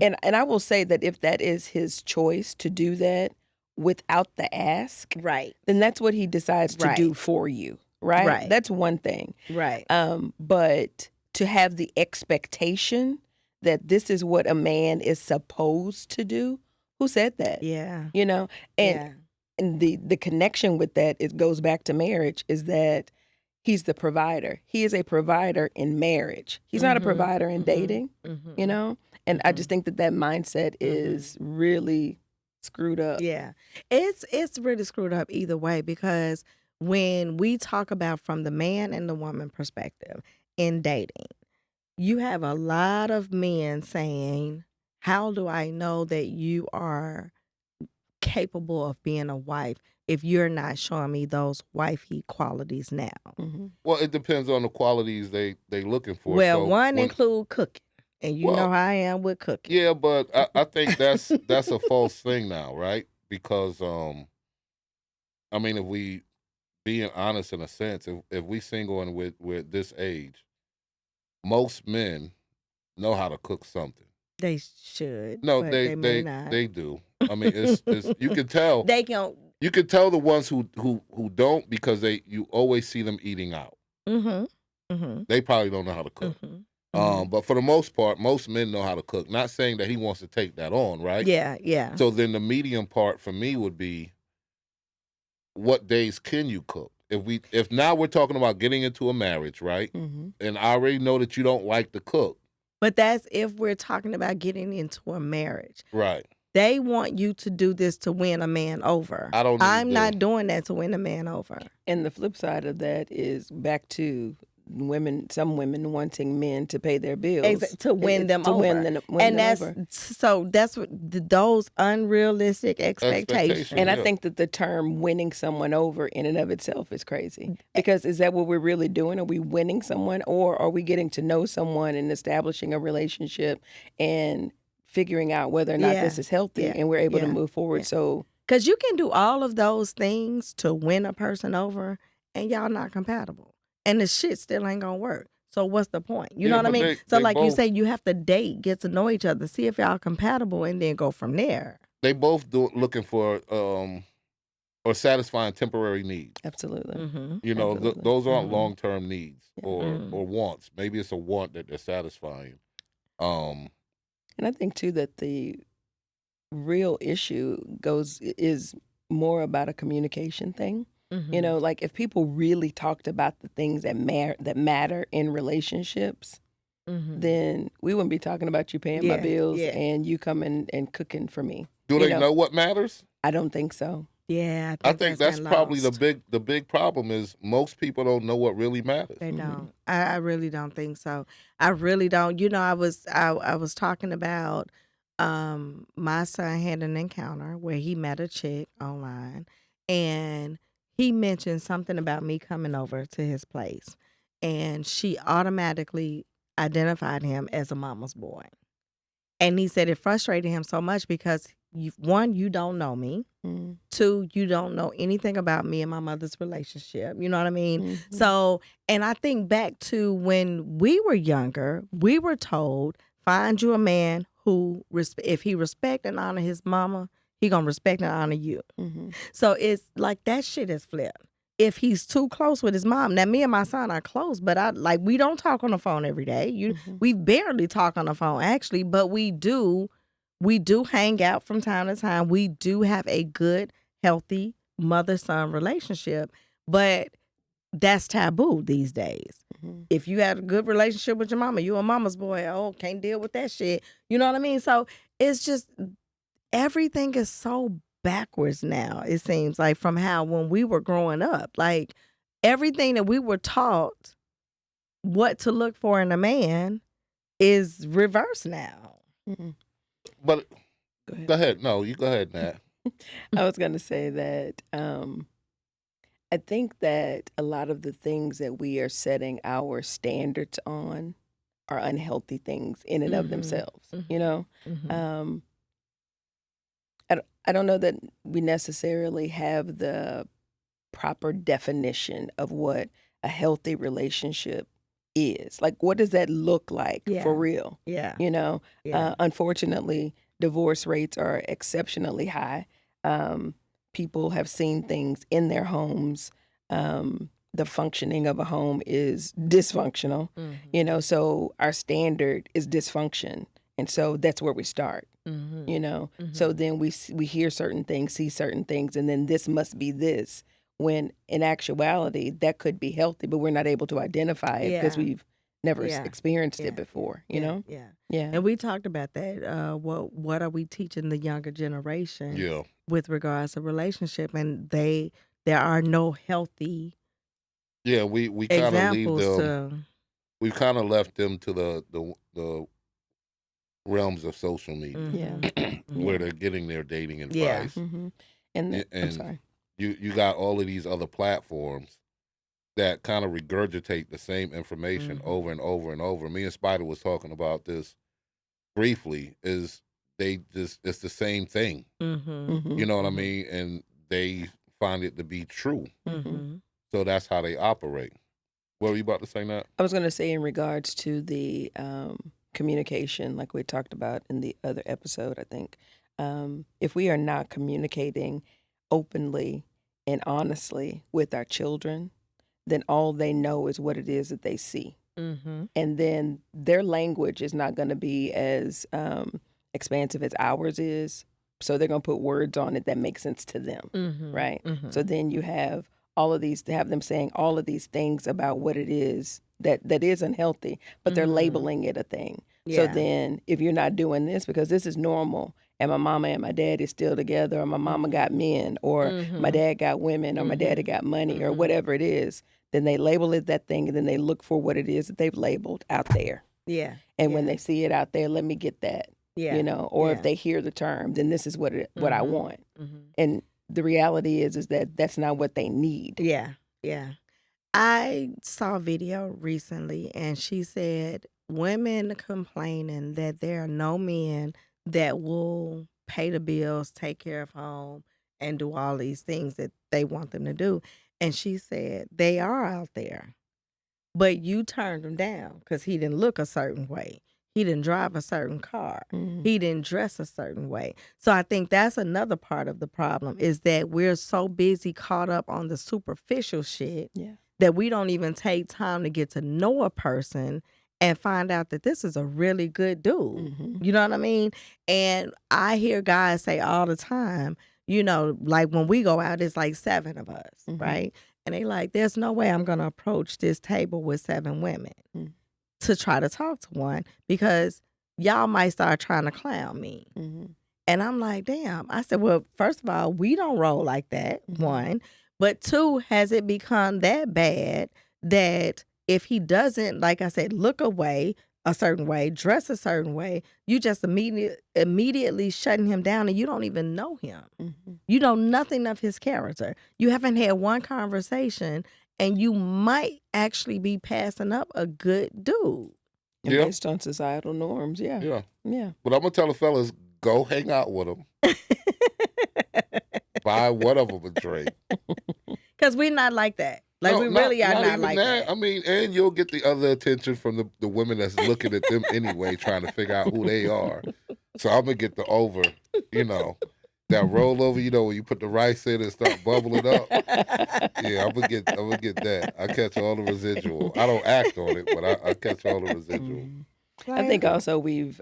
[SPEAKER 3] And I will say that if that is his choice to do that without the ask,
[SPEAKER 1] right,
[SPEAKER 3] then that's what he decides to do for you, right? That's one thing.
[SPEAKER 1] Right.
[SPEAKER 3] But to have the expectation that this is what a man is supposed to do, who said that?
[SPEAKER 1] Yeah.
[SPEAKER 3] And the connection with that, it goes back to marriage, is that he's the provider. He is a provider in marriage. He's not a provider in dating, And I just think that mindset is really screwed up.
[SPEAKER 1] Yeah. It's really screwed up either way, because when we talk about from the man and the woman perspective in dating, you have a lot of men saying, how do I know that you are capable of being a wife if you're not showing me those wifey qualities now?
[SPEAKER 2] Well, it depends on the qualities they looking for.
[SPEAKER 1] Well, one include cooking. And you know how I am with cooking.
[SPEAKER 2] Yeah, but I think that's a false thing now, right? Because I mean, if we being honest in a sense, if we single and with this age, most men know how to cook something.
[SPEAKER 1] They should.
[SPEAKER 2] No,
[SPEAKER 1] but
[SPEAKER 2] they
[SPEAKER 1] may not.
[SPEAKER 2] They do. I mean, it's you can tell.
[SPEAKER 1] They can.
[SPEAKER 2] You can tell the ones who don't, because you always see them eating out. They probably don't know how to cook. But for the most part, most men know how to cook. Not saying that he wants to take that on, right?
[SPEAKER 1] Yeah, yeah.
[SPEAKER 2] So then the medium part for me would be, what days can you cook? If now we're talking about getting into a marriage, right? And I already know that you don't like to cook.
[SPEAKER 1] But that's if we're talking about getting into a marriage.
[SPEAKER 2] Right.
[SPEAKER 1] They want you to do this to win a man over. I'm not doing that to win a man over.
[SPEAKER 3] And the flip side of that is back to some women wanting men to pay their bills
[SPEAKER 1] to win them over. That's what those unrealistic expectations.
[SPEAKER 3] And I think that the term winning someone over in and of itself is crazy, because is that what we're really doing? Are we winning someone, or are we getting to know someone and establishing a relationship and figuring out whether or not this is healthy and we're able to move forward? So,
[SPEAKER 1] because you can do all of those things to win a person over and y'all not compatible. And the shit still ain't gonna work. So what's the point? You know what I mean? So like you say, you have to date, get to know each other, see if y'all compatible, and then go from there.
[SPEAKER 2] They both looking for or satisfying temporary needs.
[SPEAKER 3] Absolutely.
[SPEAKER 2] Those aren't long-term needs or wants. Maybe it's a want that they're satisfying.
[SPEAKER 3] And I think too that the real issue is more about a communication thing. Like if people really talked about the things that matter in relationships, then we wouldn't be talking about you paying my bills and you coming and cooking for me.
[SPEAKER 2] Do they know what matters?
[SPEAKER 3] I don't think so.
[SPEAKER 1] Yeah,
[SPEAKER 2] I think that's
[SPEAKER 1] been
[SPEAKER 2] probably
[SPEAKER 1] lost.
[SPEAKER 2] the big problem is most people don't know what really matters.
[SPEAKER 1] They don't. I really don't think so. I really don't. I was talking about my son had an encounter where he met a chick online, and he mentioned something about me coming over to his place, and she automatically identified him as a mama's boy. And he said it frustrated him so much because one, you don't know me.
[SPEAKER 3] Mm-hmm.
[SPEAKER 1] Two, you don't know anything about me and my mother's relationship. You know what I mean?
[SPEAKER 3] Mm-hmm.
[SPEAKER 1] So, and I think back to when we were younger, we were told, find you a man who, if he respect and honor his mama, he gonna respect and honor you.
[SPEAKER 3] Mm-hmm.
[SPEAKER 1] So it's like that shit is flipped. If he's too close with his mom, now me and my son are close, but we don't talk on the phone every day. We barely talk on the phone actually, but we do hang out from time to time. We do have a good, healthy mother-son relationship, but that's taboo these days.
[SPEAKER 3] Mm-hmm.
[SPEAKER 1] If you had a good relationship with your mama, you a mama's boy. Oh, can't deal with that shit. You know what I mean? So it's just everything is so backwards now. It seems like from how when we were growing up, like everything that we were taught what to look for in a man is reversed now.
[SPEAKER 3] Mm-hmm.
[SPEAKER 2] But
[SPEAKER 3] Go ahead.
[SPEAKER 2] go ahead. No, you go ahead, Nat.
[SPEAKER 3] I was going to say that I think that a lot of the things that we are setting our standards on are unhealthy things in and of themselves. You know, I don't know that we necessarily have the proper definition of what a healthy relationship is. Like, what does that look like for real?
[SPEAKER 1] Yeah.
[SPEAKER 3] You know,
[SPEAKER 1] Yeah.
[SPEAKER 3] unfortunately, divorce rates are exceptionally high. People have seen things in their homes. The functioning of a home is dysfunctional, you know, so our standard is dysfunction. And so that's where we start, you know. So then we hear certain things, see certain things, and then this must be this, when in actuality that could be healthy, but we're not able to identify it because we've never experienced it before, you know?
[SPEAKER 1] Yeah. And we talked about that. What are we teaching the younger generation with regards to relationship? And there are no healthy
[SPEAKER 2] we kind of leave
[SPEAKER 1] examples
[SPEAKER 2] them. We kind of left them to the realms of social media, where they're getting their dating advice.
[SPEAKER 3] And I'm
[SPEAKER 2] And
[SPEAKER 3] sorry.
[SPEAKER 2] you got all of these other platforms that kind of regurgitate the same information over and over and over. Me and Spider was talking about this briefly. It's the same thing. You know what I mean? And they find it to be true. So that's how they operate. What were you about to say, Nat?
[SPEAKER 3] I was going to say in regards to the communication, like we talked about in the other episode, I think, if we are not communicating openly and honestly with our children, then all they know is what it is that they see. And then their language is not going to be as expansive as ours is. So they're going to put words on it that make sense to them, right? So then you have have them saying all of these things about what it is that is unhealthy, but they're labeling it a thing. So then if you're not doing this because this is normal, and my mama and my dad is still together, or my mama got men, or my dad got women, or my daddy got money, or whatever it is, then they label it that thing, and then they look for what it is that they've labeled out there. And when they see it out there, let me get that. You know, or if they hear the term, then this is what I want. And the reality is that that's not what they need.
[SPEAKER 1] Yeah. I saw a video recently, and she said women complaining that there are no men that will pay the bills, take care of home, and do all these things that they want them to do. And she said they are out there, but you turned him down because he didn't look a certain way. He didn't drive a certain car. He didn't dress a certain way. So I think that's another part of the problem, is that we're so busy caught up on the superficial shit that we don't even take time to get to know a person and find out that this is a really good dude. You know what I mean? And I hear guys say all the time, you know, like when we go out, it's like 7 of us, right? And they like, there's no way I'm going to approach this table with 7 women to try to talk to one, because y'all might start trying to clown me. And I'm like, damn. I said, well, first of all, we don't roll like that, one. But two, has it become that bad that if he doesn't, like I said, look away a certain way, dress a certain way, you just immediately shutting him down and you don't even know him. You know nothing of his character. You haven't had one conversation and you might actually be passing up a good dude.
[SPEAKER 3] And based on societal norms, yeah.
[SPEAKER 2] But I'm going to tell the fellas, go hang out with him. Buy one of them a drink.
[SPEAKER 1] Because we're not like that. Like, we really are not like that.
[SPEAKER 2] I mean, and you'll get the other attention from the women that's looking at them anyway, trying to figure out who they are. So I'm going to get the over, that roll over, when you put the rice in and start bubbling up. Yeah, I'm gonna get that. I catch all the residual. I don't act on it, but I catch all the residual.
[SPEAKER 3] I think also we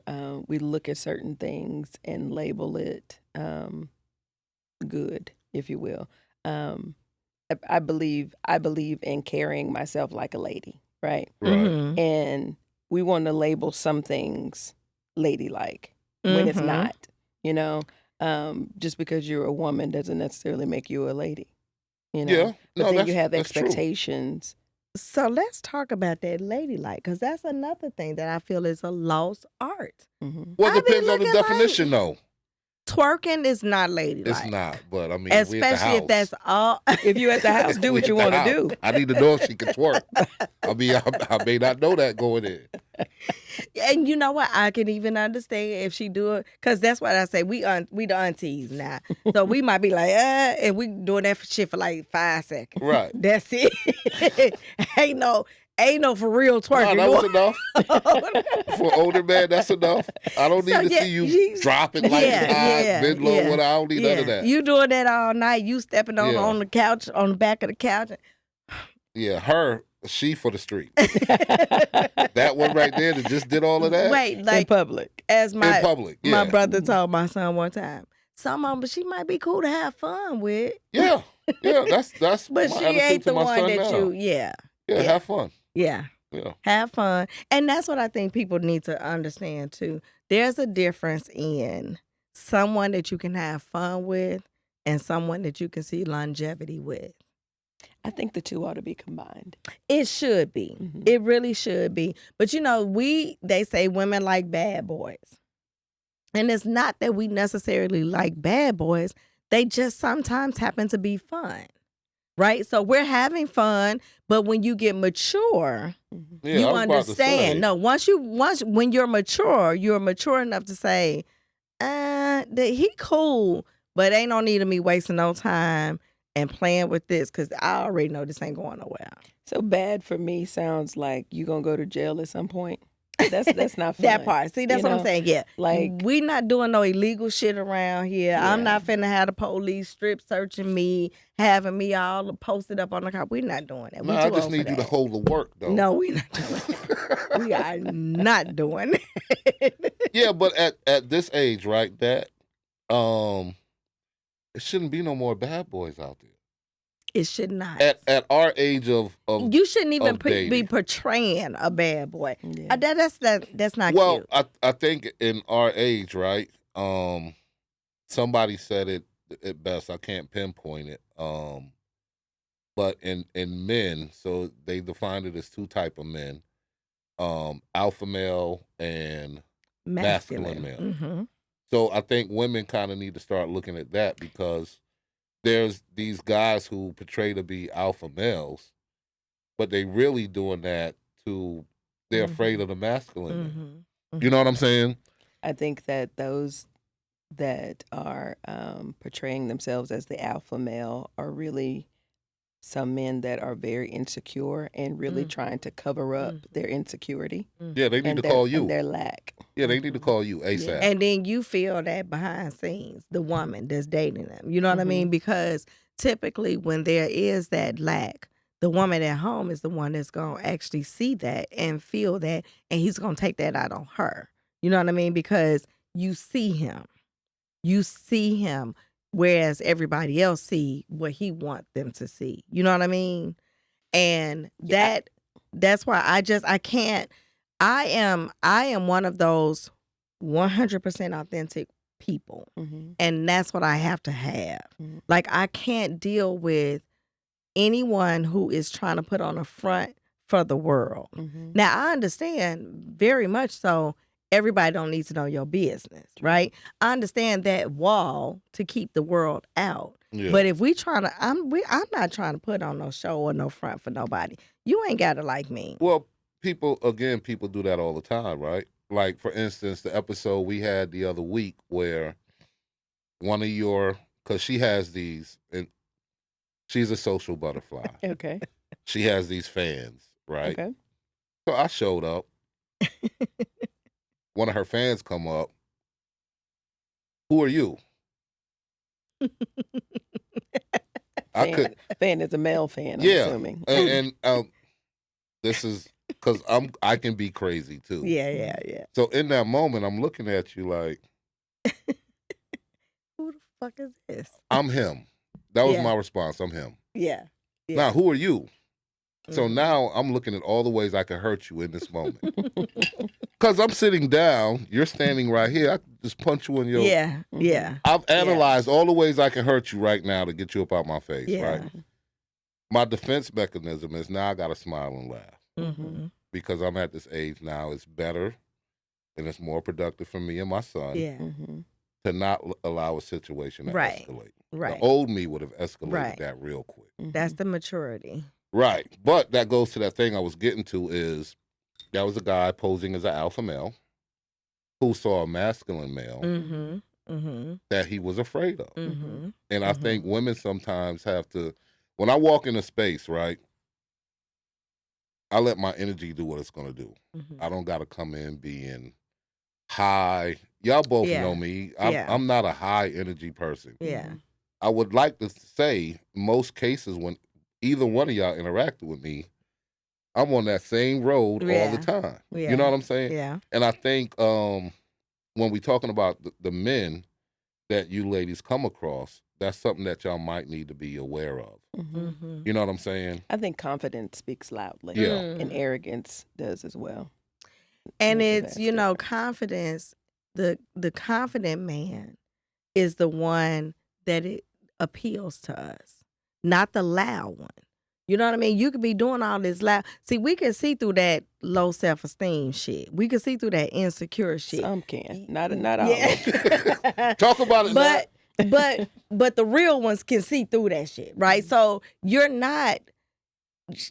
[SPEAKER 3] look at certain things and label it good, if you will. I believe in carrying myself like a lady, right?
[SPEAKER 2] Right.
[SPEAKER 3] And we want to label some things ladylike when it's not, just because you're a woman doesn't necessarily make you a lady,
[SPEAKER 2] Yeah.
[SPEAKER 3] But then you have expectations.
[SPEAKER 1] So let's talk about that ladylike, because that's another thing that I feel is a lost art.
[SPEAKER 2] Well, it depends on the definition, though.
[SPEAKER 1] Twerking is not ladylike.
[SPEAKER 2] It's not, but I mean,
[SPEAKER 1] especially if that's all.
[SPEAKER 3] If you at the house, do what you want to do.
[SPEAKER 2] I need to know if she can twerk. I mean, I may not know that going in.
[SPEAKER 1] And you know what? I can even understand if she do it, because that's what I say. We the aunties now, so we might be like, and we doing that shit for like 5 seconds.
[SPEAKER 2] Right.
[SPEAKER 1] That's it. Ain't no for real twerking.
[SPEAKER 2] No, that was enough. For an older man, that's enough. I don't need to see you dropping like high, mid low. I don't need none of that.
[SPEAKER 1] You doing that all night? You stepping on the couch, on the back of the couch.
[SPEAKER 2] Yeah, she for the street. That one right there that just did all of that.
[SPEAKER 1] Wait, like
[SPEAKER 3] in public.
[SPEAKER 1] As my
[SPEAKER 2] yeah.
[SPEAKER 1] my brother told my son one time. Some of them, but she might be cool to have fun with.
[SPEAKER 2] Yeah, that's.
[SPEAKER 1] But
[SPEAKER 2] my
[SPEAKER 1] she
[SPEAKER 2] attitude
[SPEAKER 1] ain't
[SPEAKER 2] to
[SPEAKER 1] the
[SPEAKER 2] my
[SPEAKER 1] one
[SPEAKER 2] son
[SPEAKER 1] that
[SPEAKER 2] now.
[SPEAKER 1] Yeah,
[SPEAKER 2] have fun.
[SPEAKER 1] Yeah. Have fun. And that's what I think people need to understand too. There's a difference in someone that you can have fun with and someone that you can see longevity with.
[SPEAKER 3] I think the two ought to be combined.
[SPEAKER 1] It should be. It really should be. But they say women like bad boys. And it's not that we necessarily like bad boys. They just sometimes happen to be fun. Right? So we're having fun, but when you get mature, you understand. No, when you're mature enough to say, he cool, but ain't no need of me wasting no time and playing with this, because I already know this ain't going nowhere.
[SPEAKER 3] So bad for me sounds like you gonna go to jail at some point. That's not fun.
[SPEAKER 1] That part. See, that's what I'm saying. Yeah.
[SPEAKER 3] Like,
[SPEAKER 1] we not doing no illegal shit around here. Yeah. I'm not finna have the police strip searching me, having me all posted up on the car. We're not doing that.
[SPEAKER 2] No, I just need you to hold the work, though.
[SPEAKER 1] No, we're not doing that. We are not doing that.
[SPEAKER 2] Yeah, but at this age, right, that it shouldn't be no more bad boys out there.
[SPEAKER 1] It should not.
[SPEAKER 2] At our age of
[SPEAKER 1] you shouldn't even be portraying a bad boy. Yeah. That's not
[SPEAKER 2] cute.
[SPEAKER 1] Well,
[SPEAKER 2] I think in our age, right? Somebody said it best. I can't pinpoint it. But in men, so they defined it as two type of men: alpha male and masculine male.
[SPEAKER 1] Mm-hmm.
[SPEAKER 2] So I think women kind of need to start looking at that, because there's these guys who portray to be alpha males, but they really doing that they're afraid of the masculine men. You know what I'm saying?
[SPEAKER 3] I think that those that are portraying themselves as the alpha male are really some men that are very insecure and really trying to cover up their insecurity.
[SPEAKER 2] Yeah, they need to call you.
[SPEAKER 3] And their lack.
[SPEAKER 2] Yeah, they need to call you ASAP.
[SPEAKER 1] Yeah. And then you feel that behind scenes, the woman that's dating them. You know what I mean? Because typically when there is that lack, the woman at home is the one that's going to actually see that and feel that, and he's going to take that out on her. You know what I mean? Because you see him. You see him. Whereas everybody else see what he wants them to see. You know what I mean? And that's why I can't. I am one of those 100% authentic people.
[SPEAKER 3] Mm-hmm.
[SPEAKER 1] And that's what I have to have.
[SPEAKER 3] Mm-hmm.
[SPEAKER 1] Like, I can't deal with anyone who is trying to put on a front for the world.
[SPEAKER 3] Mm-hmm.
[SPEAKER 1] Now, I understand very much so everybody don't need to know your business, right? I understand that wall to keep the world out.
[SPEAKER 2] Yeah.
[SPEAKER 1] But if we trying to, I'm not trying to put on no show or no front for nobody. You ain't got to like me.
[SPEAKER 2] Well, people do that all the time, right? Like, for instance, the episode we had the other week where one of your, because she has these, and she's a social butterfly.
[SPEAKER 3] Okay.
[SPEAKER 2] She has these fans, right?
[SPEAKER 3] Okay.
[SPEAKER 2] So I showed up. One of her fans come up. Who are you?
[SPEAKER 3] Fan is a male fan, I'm
[SPEAKER 2] Yeah,
[SPEAKER 3] assuming.
[SPEAKER 2] and this is because I can be crazy too.
[SPEAKER 1] Yeah.
[SPEAKER 2] So in that moment, I'm looking at you like,
[SPEAKER 1] Who the fuck is this?
[SPEAKER 2] I'm him. That was
[SPEAKER 1] Yeah.
[SPEAKER 2] my response. I'm him.
[SPEAKER 1] Yeah.
[SPEAKER 2] Now, who are you? So
[SPEAKER 1] Mhm.
[SPEAKER 2] now I'm looking at all the ways I can hurt you in this moment. Because I'm sitting down, you're standing right here. I can just punch you in your.
[SPEAKER 1] Yeah.
[SPEAKER 2] I've analyzed all the ways I can hurt you right now to get you up out my face,
[SPEAKER 1] Yeah.
[SPEAKER 2] right? My defense mechanism is now I got to smile and laugh.
[SPEAKER 1] Mm-hmm.
[SPEAKER 2] Because I'm at this age now, it's better and it's more productive for me and my son
[SPEAKER 1] Yeah.
[SPEAKER 3] Mm-hmm.
[SPEAKER 2] to not allow a situation to
[SPEAKER 1] Right.
[SPEAKER 2] escalate.
[SPEAKER 1] Right.
[SPEAKER 2] The old me would have escalated
[SPEAKER 1] Right.
[SPEAKER 2] that real quick.
[SPEAKER 1] That's the maturity.
[SPEAKER 2] Right. But that goes to that thing I was getting to is that was a guy posing as an alpha male who saw a masculine male
[SPEAKER 1] Mm-hmm. Mm-hmm.
[SPEAKER 2] that he was afraid of.
[SPEAKER 1] Mm-hmm.
[SPEAKER 2] And I think women sometimes have to, when I walk in a space, right, I let my energy do what it's going to do.
[SPEAKER 1] Mm-hmm.
[SPEAKER 2] I don't got to come in being high. Y'all both
[SPEAKER 1] Yeah.
[SPEAKER 2] know me.
[SPEAKER 1] Yeah.
[SPEAKER 2] I'm not a high energy person.
[SPEAKER 1] Yeah.
[SPEAKER 2] I would like to say most cases when either one of y'all interacted with me, I'm on that same road all
[SPEAKER 1] Yeah.
[SPEAKER 2] the time.
[SPEAKER 1] Yeah.
[SPEAKER 2] You know what I'm saying?
[SPEAKER 1] Yeah.
[SPEAKER 2] And I think when we talking about the men that you ladies come across, that's something that y'all might need to be aware of.
[SPEAKER 1] Mm-hmm.
[SPEAKER 2] You know what I'm saying?
[SPEAKER 3] I think confidence speaks loudly.
[SPEAKER 2] Yeah.
[SPEAKER 3] And arrogance does as well.
[SPEAKER 1] And
[SPEAKER 3] That's a
[SPEAKER 1] it's,
[SPEAKER 3] vast
[SPEAKER 1] you know,
[SPEAKER 3] difference.
[SPEAKER 1] confidence, the confident man is the one that it appeals to us, not the loud one. You know what I mean? You could be doing all this loud. See, we can see through that low self-esteem shit. We can see through that insecure shit.
[SPEAKER 3] Some can. Not all.
[SPEAKER 1] Yeah.
[SPEAKER 2] Talk about it.
[SPEAKER 1] But the real ones can see through that shit, right? So you're not,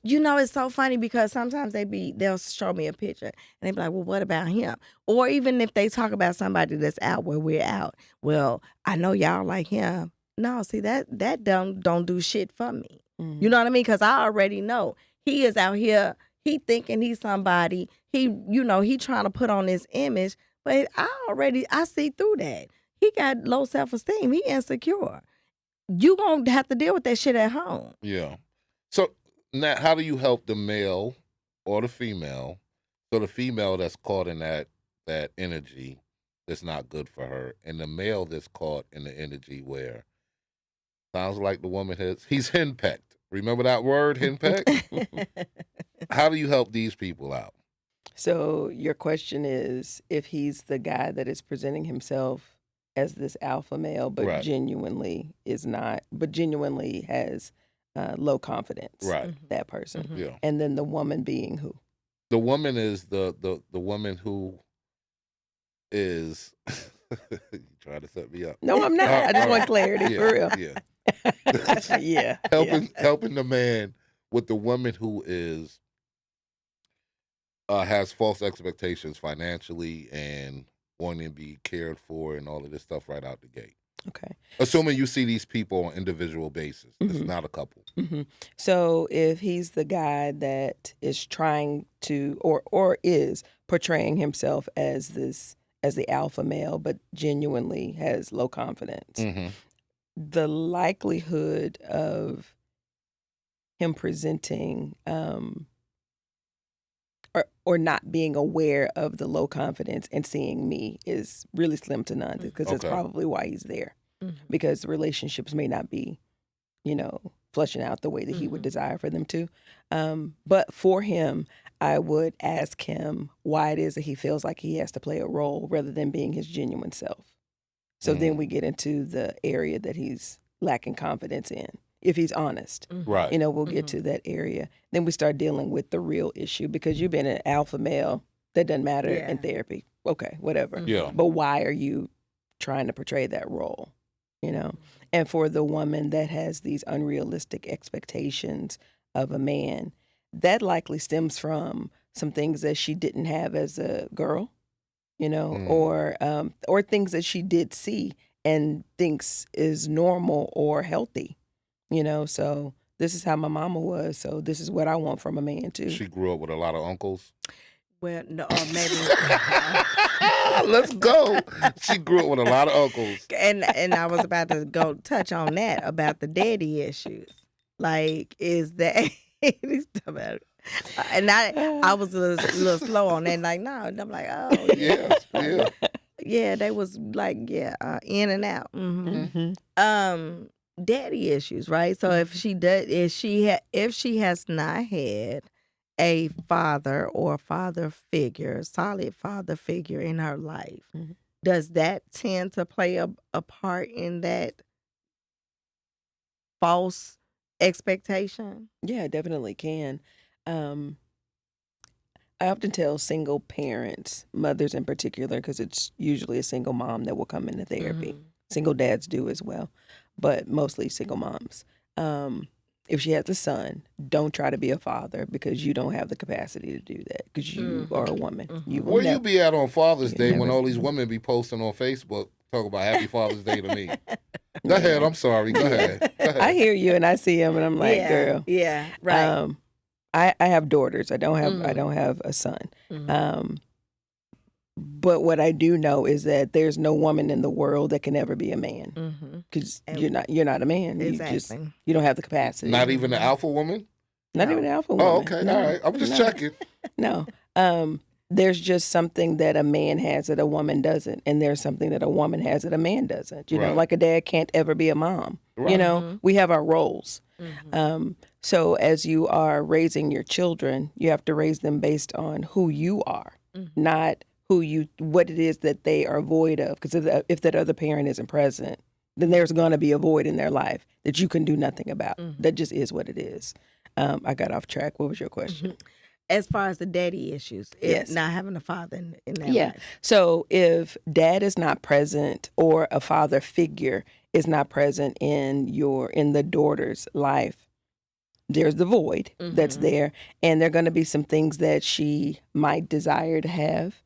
[SPEAKER 1] you know, it's so funny because sometimes they'll show me a picture and they be like, well, what about him? Or even if they talk about somebody that's out where we're out, well, I know y'all like him. No, see, that don't do shit for me.
[SPEAKER 3] Mhm.
[SPEAKER 1] You know what I mean? Because I already know he is out here, he thinking he's somebody, he trying to put on this image, but I see through that. He got low self-esteem. He insecure. You gonna have to deal with that shit at home.
[SPEAKER 2] Yeah. So, Nat, how do you help the male or the female? So the female that's caught in that energy that's not good for her, and the male that's caught in the energy where sounds like the woman he's henpecked. Remember that word, henpecked? How do you help these people out?
[SPEAKER 3] So your question is if he's the guy that is presenting himself as this alpha male, but
[SPEAKER 2] Right.
[SPEAKER 3] genuinely is not, but genuinely has low confidence.
[SPEAKER 2] Right.
[SPEAKER 3] That person.
[SPEAKER 1] Mhm.
[SPEAKER 2] Yeah.
[SPEAKER 3] And then the woman being who?
[SPEAKER 2] The woman is the woman who is you trying to set me up.
[SPEAKER 3] No, I'm not. I just want clarity for real.
[SPEAKER 2] Yeah.
[SPEAKER 3] Yeah.
[SPEAKER 2] Helping the man with the woman who is has false expectations financially and wanting to be cared for and all of this stuff right out the gate.
[SPEAKER 3] Okay.
[SPEAKER 2] Assuming you see these people on individual basis. It's
[SPEAKER 3] Mhm.
[SPEAKER 2] not a couple.
[SPEAKER 3] hmm So if he's the guy that is trying to, or is portraying himself as the alpha male, but genuinely has low confidence,
[SPEAKER 2] Mm-hmm.
[SPEAKER 3] the likelihood of him presenting or not being aware of the low confidence and seeing me is really slim to none, because that's
[SPEAKER 2] Okay.
[SPEAKER 3] probably why he's there,
[SPEAKER 1] Mhm.
[SPEAKER 3] because relationships may not be, fleshing out the way that he would desire for them to. But for him, I would ask him why it is that he feels like he has to play a role rather than being his genuine self. So then we get into the area that he's lacking confidence in. If he's honest,
[SPEAKER 2] Right.
[SPEAKER 3] we'll get to that area. Then we start dealing with the real issue because you've been an alpha male. That doesn't matter in therapy. Okay, whatever.
[SPEAKER 2] Yeah.
[SPEAKER 3] But why are you trying to portray that role? And for the woman that has these unrealistic expectations of a man, that likely stems from some things that she didn't have as a girl, or things that she did see and thinks is normal or healthy, So this is how my mama was, so this is what I want from a man too.
[SPEAKER 2] She grew up with a lot of uncles.
[SPEAKER 1] Well, no, or maybe.
[SPEAKER 2] Let's go. She grew up with a lot of uncles.
[SPEAKER 1] And I was about to go touch on that about the daddy issues. Like, is that and I was a little slow on that. Like, no, and I'm like, oh
[SPEAKER 2] Yeah.
[SPEAKER 1] yeah, they was like, in and out. Daddy issues, right? So if she has not had a father or father figure, solid father figure in her life, does that tend to play a part in that false expectation?
[SPEAKER 3] Yeah, it definitely can. I often tell single parents, mothers in particular, because it's usually a single mom that will come into therapy. Single dads do as well, but mostly single moms. If she has a son, don't try to be a father because you don't have the capacity to do that because you are a woman. You will
[SPEAKER 2] Where
[SPEAKER 3] never,
[SPEAKER 2] you be at on Father's Day when
[SPEAKER 3] never-
[SPEAKER 2] all these women be posting on Facebook talking about Happy Father's Day to me? Go ahead. I'm sorry. Go ahead.
[SPEAKER 3] I hear you and I see him and I'm like,
[SPEAKER 1] yeah,
[SPEAKER 3] girl.
[SPEAKER 1] Yeah, right.
[SPEAKER 3] I have daughters. I don't have a son. But what I do know is that there's no woman in the world that can ever be a man because you're not a man.
[SPEAKER 1] Exactly.
[SPEAKER 3] You don't have the capacity.
[SPEAKER 2] Not even the alpha woman?
[SPEAKER 3] Not even an alpha woman.
[SPEAKER 2] Oh, okay.
[SPEAKER 3] No,
[SPEAKER 2] all right. I'm just checking.
[SPEAKER 3] No. There's just something that a man has that a woman doesn't, and there's something that a woman has that a man doesn't. You know, like a dad can't ever be a mom.
[SPEAKER 2] Right.
[SPEAKER 3] We have our roles. So as you are raising your children, you have to raise them based on who you are, not what it is that they are void of. Because if that other parent isn't present, then there's going to be a void in their life that you can do nothing about. That just is what it is. I got off track. What was your question?
[SPEAKER 1] As far as the daddy issues,
[SPEAKER 3] Yes.
[SPEAKER 1] not having a father in that
[SPEAKER 3] Yeah.
[SPEAKER 1] life.
[SPEAKER 3] So if dad is not present or a father figure is not present in the daughter's life, there's the void that's there, and there are going to be some things that she might desire to have.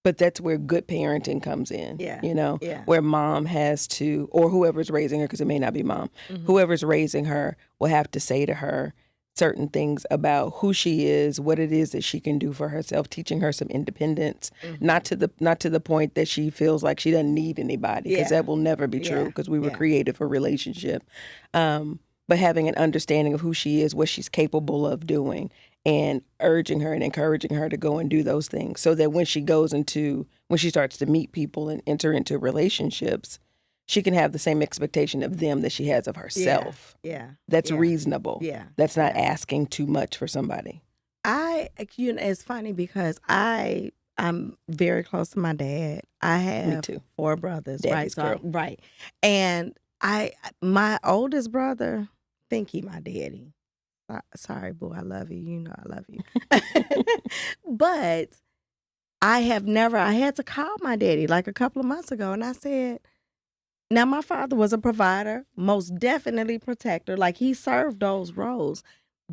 [SPEAKER 3] But that's where good parenting comes in, where mom has to, or whoever's raising her, because it may not be mom, whoever's raising her will have to say to her certain things about who she is, what it is that she can do for herself, teaching her some independence, not to the point that she feels like she doesn't need anybody, because that will never be true, because we were created for relationship. But having an understanding of who she is, what she's capable of doing, and urging her and encouraging her to go and do those things so that when she starts to meet people and enter into relationships, she can have the same expectation of them that she has of herself.
[SPEAKER 1] Yeah.
[SPEAKER 3] That's reasonable.
[SPEAKER 1] Yeah.
[SPEAKER 3] That's not asking too much for somebody.
[SPEAKER 1] It's funny because I'm very close to my dad. I have
[SPEAKER 3] Me too.
[SPEAKER 1] 4 brothers,
[SPEAKER 3] Daddy's
[SPEAKER 1] right?
[SPEAKER 3] girl.
[SPEAKER 1] Right. And my oldest brother think he my daddy. Sorry, boo, I love you. You know I love you. But I had to call my daddy like a couple of months ago, and I said, now my father was a provider, most definitely protector, like he served those roles.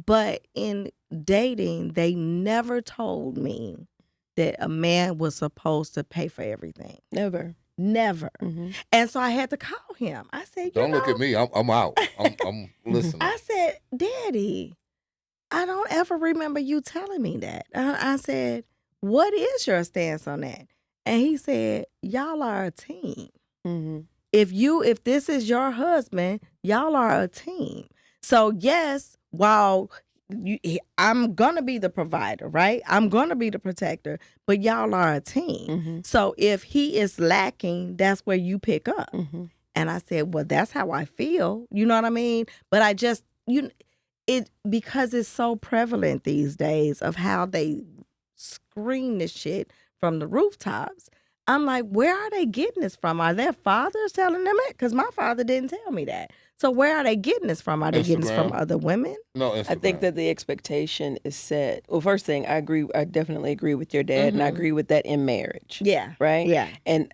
[SPEAKER 1] But in dating, they never told me that a man was supposed to pay for everything.
[SPEAKER 3] Never.
[SPEAKER 1] And so I had to call him. I said,
[SPEAKER 2] Don't look at me. I'm out. I'm listening.
[SPEAKER 1] I said, Daddy, I don't ever remember you telling me that. I said, what is your stance on that? And he said, y'all are a team. If this is your husband, y'all are a team. So yes, while I'm gonna be the provider, right? I'm gonna be the protector, but y'all are a team. So if he is lacking, that's where you pick up. And I said, well, that's how I feel. You know what I mean? But I just because it's so prevalent these days of how they scream this shit from the rooftops. I'm like, where are they getting this from? Are their fathers telling them it? Because my father didn't tell me that. So where are they getting this from? Are they getting this from
[SPEAKER 2] Instagram.
[SPEAKER 1] other women?
[SPEAKER 2] No, Instagram.
[SPEAKER 3] I think that the expectation is set. Well, first thing, I definitely agree with your dad, and I agree with that in marriage.
[SPEAKER 1] Yeah.
[SPEAKER 3] Right?
[SPEAKER 1] Yeah.
[SPEAKER 3] And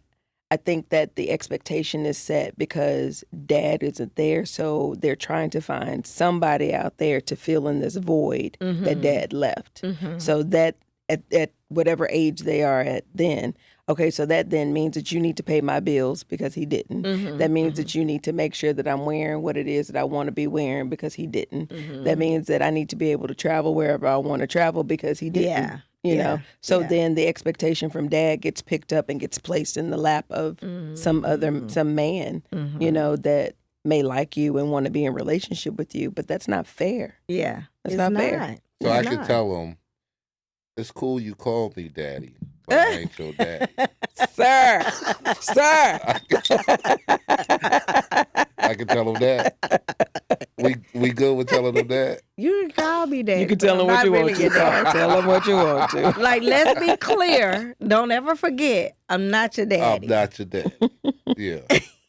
[SPEAKER 3] I think that the expectation is set because dad isn't there, so they're trying to find somebody out there to fill in this void that dad left. So that at whatever age they are at then, okay, so that then means that you need to pay my bills because he didn't. That means that you need to make sure that I'm wearing what it is that I want to be wearing because he didn't. That means that I need to be able to travel wherever I want to travel because he didn't.
[SPEAKER 1] Yeah.
[SPEAKER 3] You know, so then the expectation from dad gets picked up and gets placed in the lap of some man, you know, that may like you and want to be in relationship with you, but that's not fair.
[SPEAKER 1] Yeah.
[SPEAKER 3] That's not fair.
[SPEAKER 2] So I can tell him, it's cool you call me daddy, but I ain't your daddy.
[SPEAKER 3] Sir.
[SPEAKER 2] I can tell him that. We good with telling him that?
[SPEAKER 1] You can call me daddy.
[SPEAKER 3] You can tell him what you want to. Tell him what you want to.
[SPEAKER 1] Like, let's be clear. Don't ever forget, I'm not your daddy.
[SPEAKER 2] I'm not your daddy. Yeah.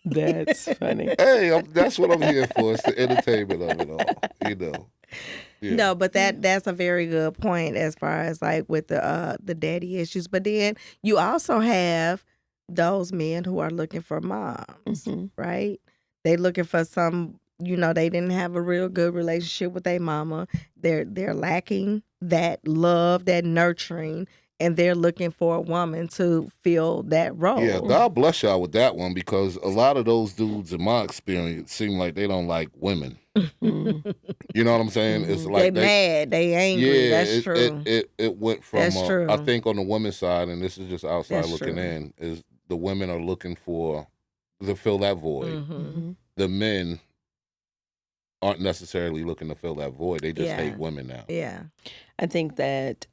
[SPEAKER 3] That's funny.
[SPEAKER 2] Hey, that's what I'm here for. It's the entertainment of it all, you know. Yeah.
[SPEAKER 1] No, but that's a very good point as far as like with the daddy issues. But then you also have those men who are looking for moms, right? They looking for some, you know, they didn't have a real good relationship with their mama. They're lacking that love, that nurturing, and they're looking for a woman to fill that role.
[SPEAKER 2] Yeah, God bless y'all with that one because a lot of those dudes, in my experience, seem like they don't like women. You know what I'm saying? It's like
[SPEAKER 1] they mad, they angry.
[SPEAKER 2] Yeah,
[SPEAKER 1] that's true.
[SPEAKER 2] It went from
[SPEAKER 1] That's true.
[SPEAKER 2] I think on the women's side, and this is just outside
[SPEAKER 1] That's
[SPEAKER 2] looking
[SPEAKER 1] true.
[SPEAKER 2] in, is the women are looking for to fill that void. The men aren't necessarily looking to fill that void. They just hate women now.
[SPEAKER 1] Yeah.
[SPEAKER 3] I think that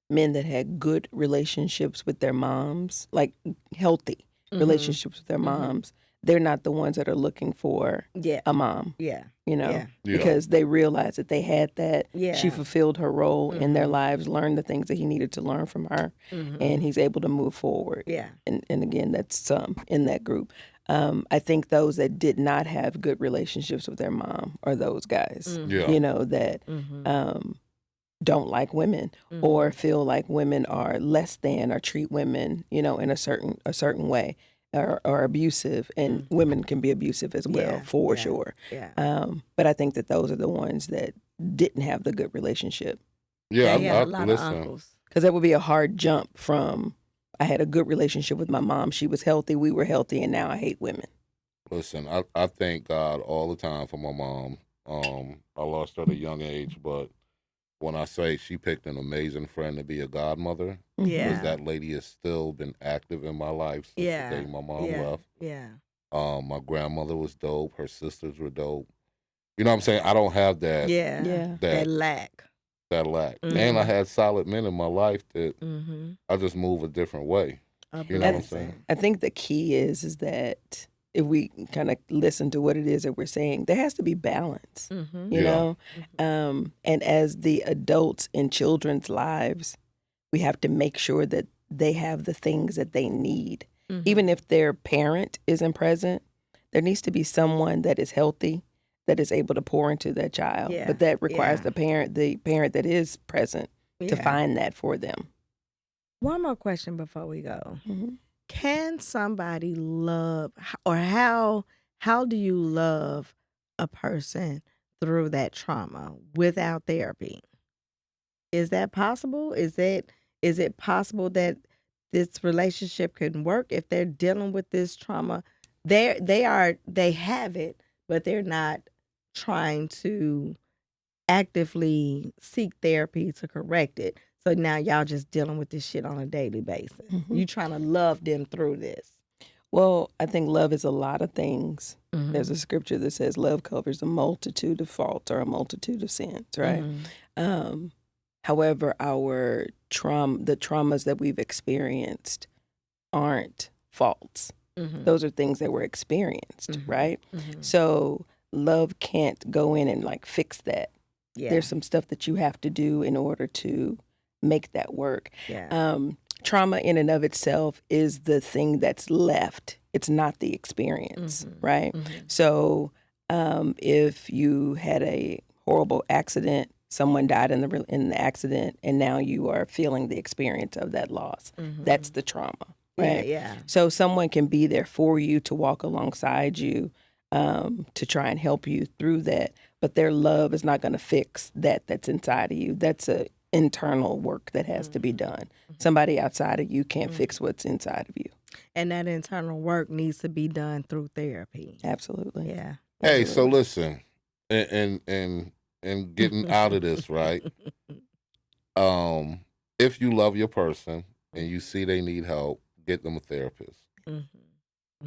[SPEAKER 3] men that had good relationships with their moms, like healthy relationships with their moms, they're not the ones that are looking for a mom.
[SPEAKER 1] Yeah.
[SPEAKER 3] You know, because they realized that they had that.
[SPEAKER 1] Yeah.
[SPEAKER 3] She fulfilled her role in their lives, learned the things that he needed to learn from her, and he's able to move forward.
[SPEAKER 1] Yeah.
[SPEAKER 3] And again, that's some in that group. I think those that did not have good relationships with their mom are those guys, you know, that don't like women or feel like women are less than or treat women, you know, in a certain way. Are abusive, and women can be abusive as well, for sure.
[SPEAKER 1] Yeah.
[SPEAKER 3] But I think that those are the ones that didn't have the good relationship.
[SPEAKER 2] Yeah,
[SPEAKER 1] They had a lot
[SPEAKER 2] listen.
[SPEAKER 1] of uncles.
[SPEAKER 3] Because that would be a hard jump from, I had a good relationship with my mom. She was healthy, we were healthy, and now I hate women.
[SPEAKER 2] Listen, I thank God all the time for my mom. I lost her at a young age, but when I say she picked an amazing friend to be a godmother, because that lady has still been active in my life since the day my mom left.
[SPEAKER 1] Yeah.
[SPEAKER 2] My grandmother was dope. Her sisters were dope. You know what I'm saying? I don't have that.
[SPEAKER 1] That lack.
[SPEAKER 2] That lack. And I had solid men in my life that I just move a different way. You know what I'm saying?
[SPEAKER 3] I think the key is that if we kind of listen to what it is that we're saying, there has to be balance, you know? And as the adults in children's lives, we have to make sure that they have the things that they need. Even if their parent isn't present, there needs to be someone that is healthy, that is able to pour into their child. But that requires the parent that is present to find that for them.
[SPEAKER 1] One more question before we go. Can somebody love, or how do you love a person through that trauma without therapy? Is that possible? Is it possible that this relationship can work if they're dealing with this trauma? They have it, but they're not trying to actively seek therapy to correct it. So now y'all just dealing with this shit on a daily basis. You trying to love them through this.
[SPEAKER 3] Well, I think love is a lot of things. There's a scripture that says love covers a multitude of faults or a multitude of sins, right? However, the traumas that we've experienced aren't faults. Those are things that were experienced, right? So love can't go in and like fix that. There's some stuff that you have to do in order to make that work. trauma in and of itself is the thing that's left. It's not the experience, right? So if you had a horrible accident, someone died in the accident, and now you are feeling the experience of that loss. That's the trauma, right?
[SPEAKER 1] Yeah.
[SPEAKER 3] So someone can be there for you, to walk alongside you, to try and help you through that. But their love is not going to fix that's inside of you. That's a internal work that has to be done. Somebody outside of you can't fix what's inside of you.
[SPEAKER 1] And that internal work needs to be done through therapy.
[SPEAKER 3] Absolutely.
[SPEAKER 1] Yeah.
[SPEAKER 2] Hey, so listen, and getting out of this, right? If you love your person and you see they need help, get them a therapist.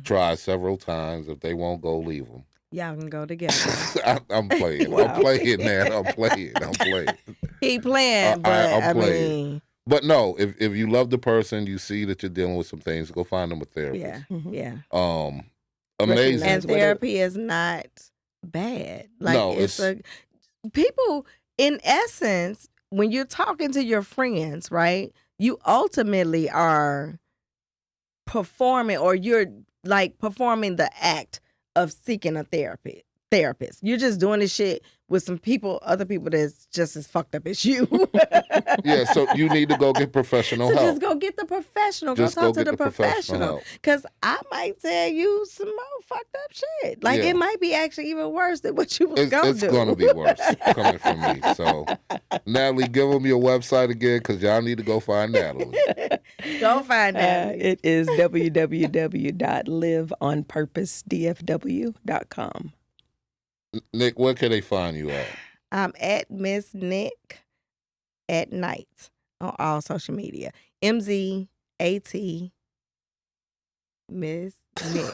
[SPEAKER 2] Try several times. If they won't go, leave them.
[SPEAKER 1] Y'all can go together.
[SPEAKER 2] I'm playing.
[SPEAKER 3] Wow.
[SPEAKER 2] I'm playing, man. I'm playing.
[SPEAKER 1] Keep playing, but
[SPEAKER 2] I'm
[SPEAKER 1] I
[SPEAKER 2] playing.
[SPEAKER 1] mean,
[SPEAKER 2] But no, if you love the person, you see that you're dealing with some things, go find them a therapist.
[SPEAKER 1] yeah.
[SPEAKER 2] Amazing.
[SPEAKER 1] And therapy is not bad. Like
[SPEAKER 2] No,
[SPEAKER 1] it's people, in essence, when you're talking to your friends, right? You ultimately are performing, or you're like performing the act of seeking a therapist. You're just doing this shit with some people, other people that's just as fucked up as you.
[SPEAKER 2] Yeah, so you need to go get professional help.
[SPEAKER 1] Just go get the professional.
[SPEAKER 2] Just
[SPEAKER 1] go talk
[SPEAKER 2] go
[SPEAKER 1] to
[SPEAKER 2] get
[SPEAKER 1] the
[SPEAKER 2] the professional
[SPEAKER 1] professional.
[SPEAKER 2] help.
[SPEAKER 1] Because I might tell you some more fucked up shit. Like,
[SPEAKER 2] Yeah.
[SPEAKER 1] it might be actually even worse than what you was going to do.
[SPEAKER 2] It's going to be worse coming from me. So, Natalie, give them your website again, because y'all need to go find Natalie.
[SPEAKER 1] Go find Natalie.
[SPEAKER 3] It is www.liveonpurposedfw.com.
[SPEAKER 2] Nick, where can they find you at?
[SPEAKER 1] I'm at Miss Nick at Night on all social media. MZAT Miss Nick.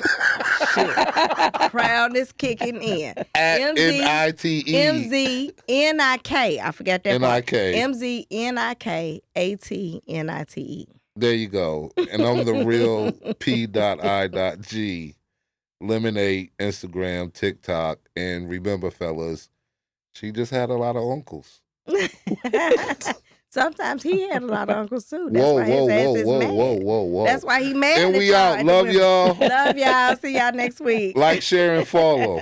[SPEAKER 1] Shit. Crown is kicking in.
[SPEAKER 2] At
[SPEAKER 1] MZNIK.
[SPEAKER 2] NITE.
[SPEAKER 1] I forgot that part.
[SPEAKER 2] NIK.
[SPEAKER 1] MZNIKATNITE.
[SPEAKER 2] There you go. And I'm the real P.I.G. Lemonade, Instagram, TikTok. And remember, fellas, she just had a lot of uncles.
[SPEAKER 1] Sometimes he had a lot of uncles too. That's why his ass is mad.
[SPEAKER 2] Whoa.
[SPEAKER 1] That's why he mad.
[SPEAKER 2] And
[SPEAKER 1] at
[SPEAKER 2] we
[SPEAKER 1] y'all
[SPEAKER 2] out.
[SPEAKER 1] at the
[SPEAKER 2] Love
[SPEAKER 1] women.
[SPEAKER 2] y'all.
[SPEAKER 1] Love y'all. See y'all next week.
[SPEAKER 2] Like, share, and follow.